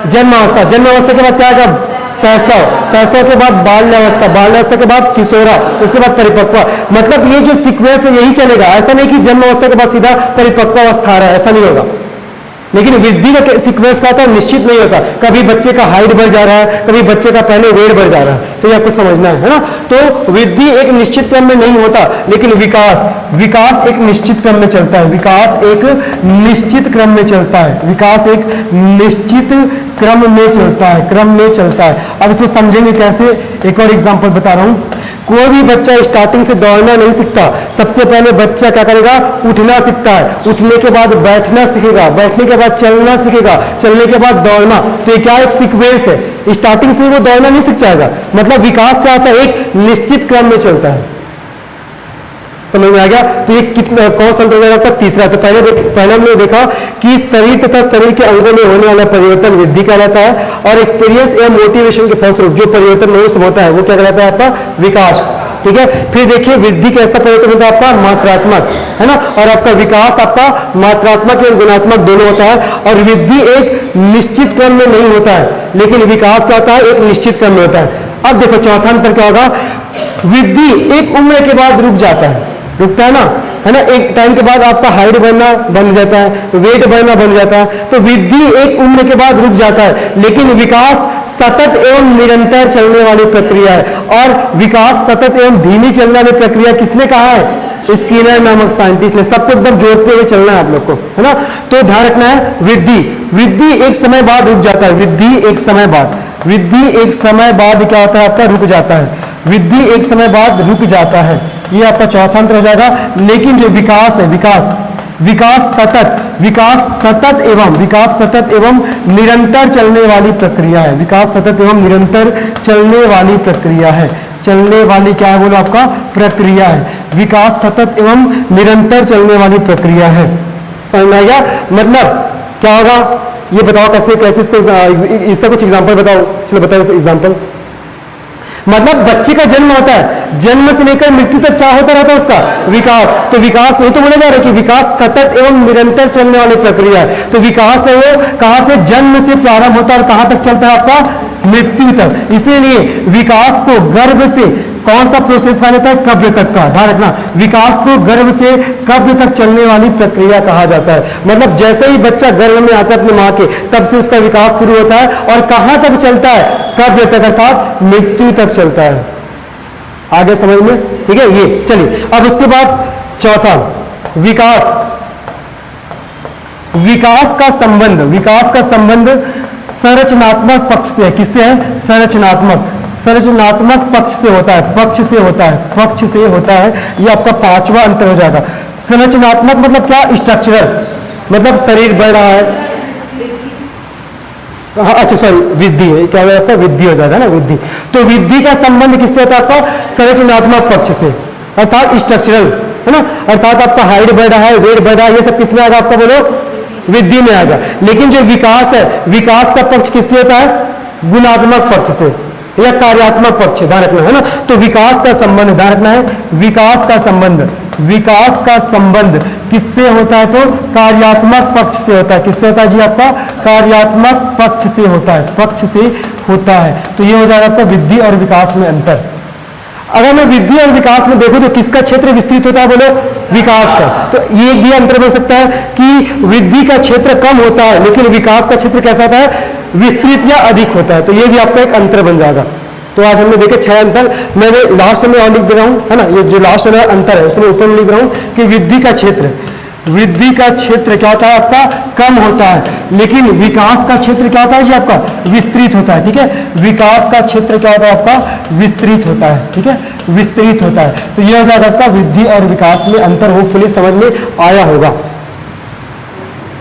जन्मावस्था के बाद क्या होगा? शैशव के बाद बाल्यावस्था के बाद किशोरा, उसके बाद परिपक्व। मतलब ये जो सीक्वेंस है यही चलेगा। ऐसा नहीं कि जन्म अवस्था के बाद सीधा परिपक्व अवस्था आ रहा है, ऐसा नहीं होगा। लेकिन वृद्धि का सीक्वेंस क्या होता है? निश्चित नहीं होता। कभी बच्चे का हाइट बढ़ जा रहा है, कभी बच्चे का पहले वेट बढ़ जा रहा है। तो ये आपको समझना है ना? तो वृद्धि एक निश्चित क्रम में नहीं होता, लेकिन विकास एक निश्चित क्रम में चलता है। विकास एक निश्चित क्रम में चलता है। अब इसको समझेंगे कैसे? एक और एग्जांपल बता रहा हूं। कोई भी बच्चा स्टार्टिंग से दौड़ना नहीं सीखता। सबसे पहले बच्चा क्या करेगा? उठना सीखता है, उठने के बाद बैठना सीखेगा, बैठने के बाद चलना सीखेगा, चलने के बाद दौड़ना। तो ये क्या एक सीक्वेंस है। स्टार्टिंग से वो दौड़ना नहीं सीख जाएगा। मतलब विकास क्या होता है? एक निश्चित क्रम में चलता है। समझ में आ गया? तो ये कितना कौन सा अंतर आपका? तीसरा। तो पहले हमने देखा कि शरीर तथा शरीर के अंगों में होने वाला परिवर्तन वृद्धि कहलाता है, और एक्सपीरियंस या मोटिवेशन के फलस्वरूप जो परिवर्तन मनुष्य होता है वो क्या कहलाता है? आपका विकास। ठीक है, फिर देखिए वृद्धि कैसा परिवर्तन होता है? आपका मात्रात्मक, है ना? और आपका विकास आपका मात्रात्मक या गुणात्मक दोनों होता है। और वृद्धि एक निश्चित क्रम में नहीं होता है, लेकिन विकास क्या होता है? एक निश्चित क्रम में होता है। अब देखो चौथा अंतर क्या होगा? वृद्धि एक उम्र के बाद रुकता है ना, है ना? एक टाइम के बाद आपका हाइट बढ़ना बन जाता है, वेट बढ़ना बन जाता है। तो वृद्धि एक उम्र के बाद रुक जाता है, लेकिन विकास सतत एवं निरंतर चलने वाली प्रक्रिया है। और विकास सतत एवं धीमी चलने वाली प्रक्रिया किसने कहा है? स्किनर नामक साइंटिस्ट ने। सबको एकदम जोड़ते हुए चलना है आप लोग को, है ना? तो ध्यान रखना है, वृद्धि एक समय बाद रुक जाता है। वृद्धि एक समय बाद क्या होता है? आपका रुक जाता है। वृद्धि एक समय बाद रुक जाता है। ये आपका चौथा अंतर हो जाएगा। लेकिन जो विकास है, विकास सतत एवं निरंतर चलने वाली प्रक्रिया है। विकास सतत एवं निरंतर चलने वाली प्रक्रिया है। चलने वाली क्या है? बोलो, आपका प्रक्रिया है। विकास सतत एवं निरंतर चलने वाली प्रक्रिया है। समझ में आ गया? मतलब क्या होगा? ये बताओ कैसे इसका कुछ एग्जांपल बताओ। चलो बताओ एग्जांपल। मतलब बच्चे का जन्म होता है, जन्म से लेकर मृत्यु तक क्या होता रहता है? उसका विकास। तो विकास ये तो बोला जा रहा है कि विकास सतत एवं निरंतर चलने वाली प्रक्रिया है। तो विकास है वो कहां से? जन्म से प्रारंभ होता है और कहां तक चलता है? आपका मृत्यु तक। इसीलिए विकास को गर्भ से कौन सा प्रोसेस कहा जाता है? कब्र तक का। ध्यान रखना, विकास को गर्भ से कब्र तक चलने वाली प्रक्रिया कहा जाता है। मतलब जैसे ही बच्चा गर्भ में आता है अपनी मां के, तब से उसका विकास शुरू होता है और कहां तक चलता है? कब्र तक, अर्थात मृत्यु तक चलता है। आगे समझ में, ठीक है। ये चलिए अब उसके बाद चौथा विकास। विकास का संबंध संरचनात्मक पक्ष से है। किससे है? संरचनात्मक पक्ष से होता है, पक्ष से होता है। ये आपका पांचवा अंतर हो जाएगा। संरचनात्मक मतलब क्या? स्ट्रक्चरल, मतलब शरीर बढ़ रहा है। हाँ अच्छा सॉरी, वृद्धि है, क्या होगा आपका? वृद्धि हो जाएगा ना, वृद्धि। तो वृद्धि का संबंध किससे होता है? आपका संरचनात्मक पक्ष से, अर्थात स्ट्रक्चरल, है ना। अर्थात आपका हाइट बढ़ रहा है, वेट बढ़ रहा है, ये सब किसमें आएगा आपका? बोलो, वृद्धि में आएगा। लेकिन जो विकास है, विकास का पक्ष किससे होता है? गुणात्मक पक्ष से या कार्यात्मक पक्ष, ध्यान रखना है ना। तो विकास का संबंध ध्यान रखना है, विकास का संबंध किससे होता है? तो कार्यात्मक पक्ष से होता है। किससे होता है जी? आपका कार्यात्मक पक्ष से होता है। तो ये हो जाएगा आपका वृद्धि और विकास में अंतर। अगर मैं वृद्धि और विकास में देखूं तो किसका क्षेत्र विस्तृत होता है? बोलो, विकास का। तो ये भी अंतर बन सकता है कि वृद्धि का क्षेत्र कम होता है लेकिन विकास का क्षेत्र कैसा होता है? विस्तृत या अधिक होता है। तो ये भी आपका एक अंतर बन जाएगा। तो आज हमने देखे 6 अंतर, मैंने लास्ट में और लिख दे रहा हूं, है ना। ये जो लास्ट वाला अंतर है उसमें ऊपर में लिख रहा हूं कि वृद्धि का क्षेत्र क्या होता है? आपका कम होता है, लेकिन विकास का क्षेत्र क्या होता है जी? आपका विस्तृत होता है, ठीक है। विकास का क्षेत्र क्या होता है? आपका विस्तृत होता है, ठीक है, विस्तृत होता है। तो यह हो जाएगा आपका वृद्धि और विकास में अंतर। होपफुली समझ में आया होगा,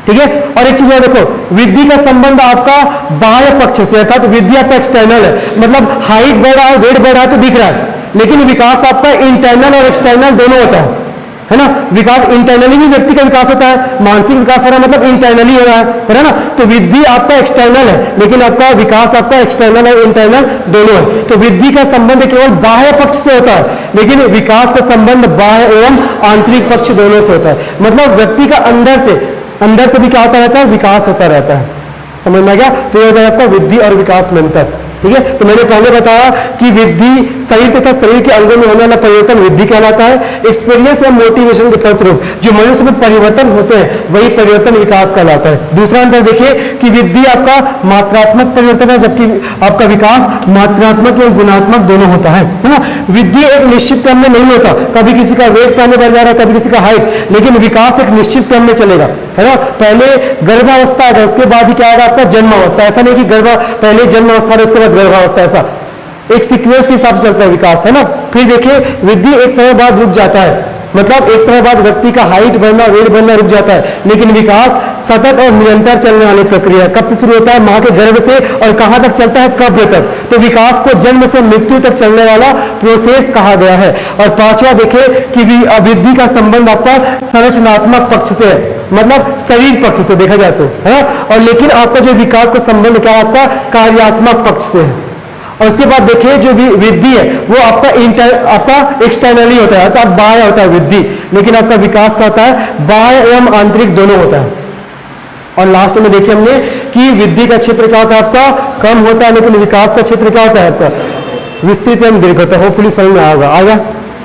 ठीक है। और एक चीज देखो, वृद्धि का संबंध आपका बाह्य पक्ष से, अर्थात वृद्धि आपका एक्सटर्नल है, मतलब हाइट बढ़ रहा है, वेट बढ़ रहा है तो दिख रहा है। लेकिन विकास आपका इंटरनल और एक्सटर्नल दोनों होता है ना। विकास इंटरनली भी व्यक्ति का विकास होता है, मानसिक विकास हो रहा है मतलब इंटरनली हो रहा है ना। तो वृद्धि आपका एक्सटर्नल है लेकिन आपका विकास आपका एक्सटर्नल और इंटरनल दोनों है। तो वृद्धि का संबंध केवल बाह्य पक्ष से होता है लेकिन विकास का संबंध बाह्य एवं आंतरिक पक्ष दोनों से होता है। मतलब व्यक्ति का अंदर से भी क्या होता रहता है? विकास होता रहता है। समझ में आ गया? तो यह आपका वृद्धि और विकास में अंतर, ठीक है। तो मैंने पहले बताया कि वृद्धि शरीर तथा शरीर के अंगों में होने वाला परिवर्तन वृद्धि कहलाता है। एक्सपीरियंस या मोटिवेशन के फलस्वरूप जो मनुष्य में परिवर्तन होते हैं वही परिवर्तन विकास कहलाता है। दूसरा अंतर देखिए कि वृद्धि आपका मात्रात्मक परिवर्तन है जबकि आपका विकास मात्रात्मक एवं गुणात्मक दोनों होता है ना। वृद्धि एक निश्चित क्रम में नहीं होता, कभी किसी का वेट पहले बढ़ जा रहा है, कभी किसी का हाइट, लेकिन विकास एक निश्चित क्रम में चलेगा, है ना। पहले गर्भावस्था आएगा, उसके बाद ही क्या आएगा? आपका जन्मावस्था। ऐसा नहीं कि पहले जन्मावस्था उसके बाद गर्भावस्था, ऐसा एक सीक्वेंस के हिसाब से चलता है विकास, है ना। फिर देखिए वृद्धि एक समय बाद रुक जाता है, मतलब एक समय बाद व्यक्ति का हाइट बढ़ना, वेट बढ़ना रुक जाता है, लेकिन विकास सतत और निरंतर चलने वाली प्रक्रिया है। कब से शुरू होता है? मां के गर्भ से, और कहां तक चलता है? कब्र तक। तो विकास को जन्म से मृत्यु तक चलने वाला प्रोसेस कहा गया है। और पांचवा देखिए कि वृद्धि का संबंध आपका संरचनात्मक पक्ष से है, मतलब शरीर पक्ष से देखा जाए तो, है। और लेकिन आपका जो विकास का संबंध क्या है? आपका कार्यात्मक पक्ष से है। और उसके बाद देखिए जो भी वृद्धि है वो आपका एक्सटर्नली होता है, अर्थात बाह्य होता है वृद्धि, लेकिन आपका विकास का होता है बाह्य एवं आंतरिक दोनों होता है। और लास्ट में देखिए हमने कि वृद्धि का क्षेत्र क्या होता है? आपका कम होता है, लेकिन विकास का क्षेत्र क्या होता है? आपका विस्तृत एवं दीर्घ होता है। होपफुली समझ में आएगा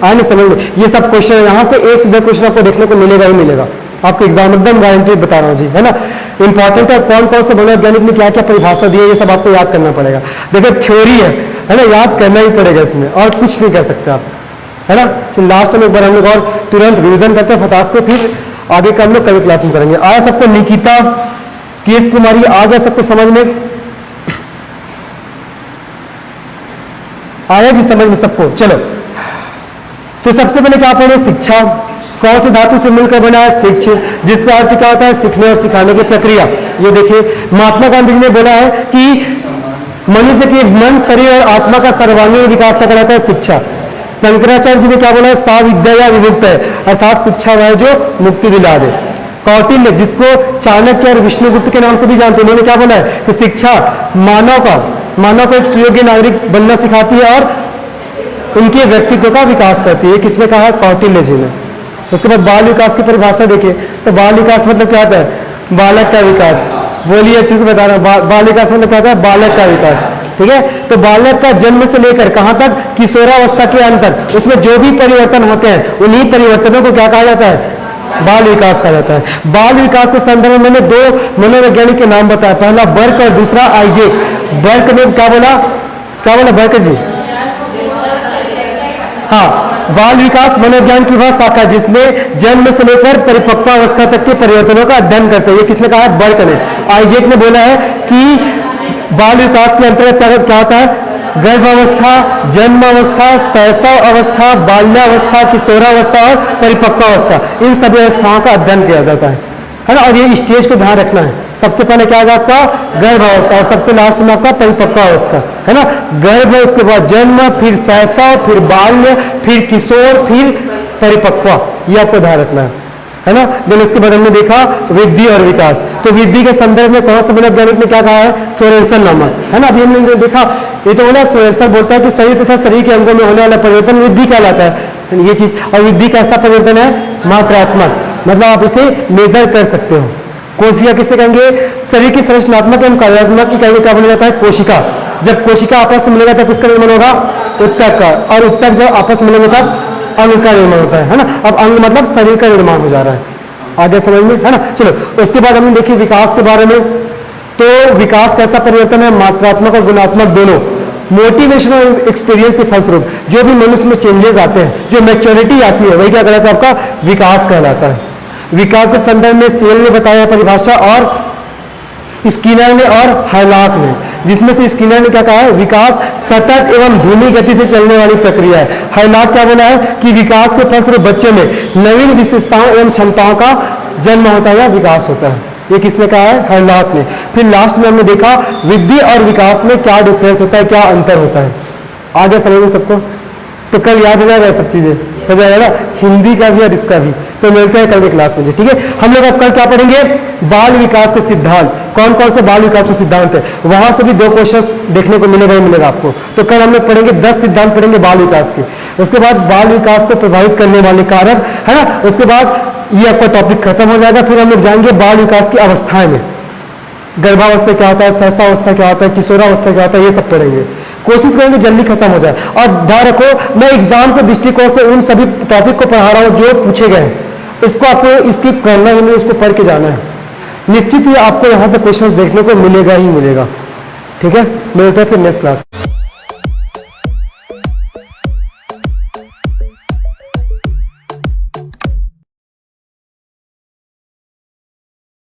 आने समझ में। ये सब क्वेश्चन यहाँ से 1 से 2 क्वेश्चन आपको देखने को मिलेगा ही मिलेगा। आपको एग्जाम एकदम गारंटी बता रहा हूँ जी, है ना। इंपॉर्टेंट है कौन कौन से मनोवैज्ञानिक ने क्या क्या परिभाषा दी है, ये सब आपको याद करना पड़ेगा। देखिए थ्योरी है ना, याद करना ही पड़ेगा इसमें, और कुछ नहीं कह सकते आप, है ना। तो लास्ट में एक बार हम लोग और तुरंत रिविजन करते हैं फटाक से, फिर आगे का हम लोग कल क्लास में करेंगे। आया सबको? निकिता, केस कुमारी, आ गया सबको समझ में? आया जी समझ में सबको? चलो तो सबसे पहले क्या पढ़े? शिक्षा। कौन से धातु से मिलकर बना है? शिक्ष, जिसका अर्थ क्या होता है? सीखने और सिखाने की प्रक्रिया। ये देखिए महात्मा गांधी जी ने बोला है कि मनुष्य के मन, शरीर और आत्मा का सर्वांगीण विकास कहलाता है शिक्षा। शंकराचार्य जी ने क्या बोला है? सा विद्या या विमुक्त है, अर्थात शिक्षा वह जो मुक्ति दिला दे। कौटिल्य, जिसको चाणक्य और विष्णुगुप्त के नाम से भी जानते हैं, उन्होंने क्या बोला है कि शिक्षा मानव को एक सुयोग्य नागरिक बनना सिखाती है और उनके व्यक्तित्व का विकास करती है। किसने कहा? कौटिल्य जी ने। उसके बाद बाल विकास की परिभाषा देखिए, तो बाल विकास मतलब क्या होता है? बालक का विकास। बोलिए अच्छे से बता रहा हूं, बाल विकास मतलब क्या होता है? बालक का विकास, ठीक है। तो बालक का जन्म से लेकर कहां तक? किशोरावस्था के अंत तक उसमें जो भी परिवर्तन होते हैं उन्हीं परिवर्तनों को क्या कहा जाता है? बाल विकास कहा जाता है। बाल विकास के संदर्भ में मैंने 2 मनोवैज्ञानिक के नाम बताया, पहला बर्क और दूसरा आइजेक। बर्क ने क्या बोला? बर्क जी? हाँ, बाल विकास मनोविज्ञान की वह शाखा जिसमें जन्म से लेकर परिपक्वावस्था तक के परिवर्तनों का अध्ययन करते हैं। ये किसने कहा है? बर्क ने। आइजेक ने बोला है कि बाल विकास के अंतर्गत क्या होता है? गर्भावस्था, जन्मावस्था, शैशव अवस्था, बाल्यावस्था, किशोरावस्था और परिपक्वावस्था, इन सभी अवस्थाओं का अध्ययन किया जाता है ना। और ये स्टेज को ध्यान रखना है। सबसे पहले क्या होगा आपका? गर्भावस्था, और सबसे लास्ट में आपका परिपक्वावस्था, है ना। गर्भ, उसके बाद जन्म, फिर शैशव, फिर बाल्य, फिर किशोर, फिर परिपक्व, ये आपको ध्यान रखना है ना। देन उसके बाद हमने देखा वृद्धि और विकास। तो वृद्धि के संदर्भ में कौन सा मनोवैज्ञानिक ने क्या कहा है? सोरेनसन नामक, है ना। अभी हमने देखा, ये तो बोला सोरेनसन बोलता है कि शरीर तथा शरीर के अंगों में होने वाला परिवर्तन वृद्धि कहलाता है, ये चीज। और वृद्धि कैसा परिवर्तन है? मात्रात्मक, मतलब आप इसे मेजर कर सकते हो। कोशिका किसे कहेंगे? शरीर की संरचनात्मक एवं कार्यात्मक इकाई क्या बोला जाता है? कोशिका। जब कोशिका आपस में मिलेगा तब किसका निर्माण होगा? उत्तक का। और उत्तक जब आपस में मिलेंगे तब अंग का निर्माण होता है ना। अब अंग मतलब शरीर का निर्माण हो जा रहा है, आगे समझ में, है ना। चलो, उसके बाद हमने देखी विकास के बारे में। तो विकास कैसा परिवर्तन है? मात्रात्मक और गुणात्मक दोनों। मोटिवेशन और एक्सपीरियंस के फलस्वरूप जो भी मनुष्य में चेंजेस आते हैं, जो मैच्योरिटी आती है, वही क्या कहलाता है? आपका विकास कहलाता है। विकास के संदर्भ में सेल ने बताया परिभाषा, और स्किनर ने और हाइलॉक ने, जिसमें से स्किनर ने क्या कहा है? विकास सतत एवं धीमी गति से चलने वाली प्रक्रिया है। हाइलॉक क्या बोला है? कि विकास के फलस्वरूप बच्चों में नवीन विशेषताओं एवं क्षमताओं का जन्म होता है या विकास होता है। ये किसने कहा है? हाइलॉक ने। फिर लास्ट में हमने देखा वृद्धि और विकास में क्या डिफरेंस होता है, क्या अंतर होता है। आगे समझ में सबको? तो कल याद हो जाएगा, सब चीजें हो जाएगा ना, हिंदी का भी और इसका भी। तो मिलते हैं कल के क्लास में, ठीक है। हम लोग अब कल क्या पढ़ेंगे? बाल विकास के सिद्धांत। कौन कौन से बाल विकास के सिद्धांत है, वहां से भी 2 क्वेश्चन देखने को मिलेगा ही मिलेगा आपको। तो कल हम लोग पढ़ेंगे 10 सिद्धांत पढ़ेंगे बाल विकास के। उसके बाद बाल विकास को प्रभावित करने वाले कारक, है ना। उसके बाद ये आपका टॉपिक खत्म हो जाएगा। फिर हम लोग जाएंगे बाल विकास की अवस्थाएं में। गर्भावस्था क्या होता है, शैशवावस्था क्या होता है, किशोरावस्था क्या होता है, ये सब पढ़ेंगे। कोशिश करेंगे जल्दी खत्म हो जाए। और ध्यान रखो, मैं एग्जाम के दृष्टिकोण से उन सभी टॉपिक को पढ़ा रहा हूँ जो पूछे गए हैं। इसको आपको स्किप करना ही नहीं, इसको पढ़ के जाना है। निश्चित ही आपको यहाँ से क्वेश्चन देखने को मिलेगा ही मिलेगा, ठीक है। मिलते हैं फिर नेक्स्ट क्लास।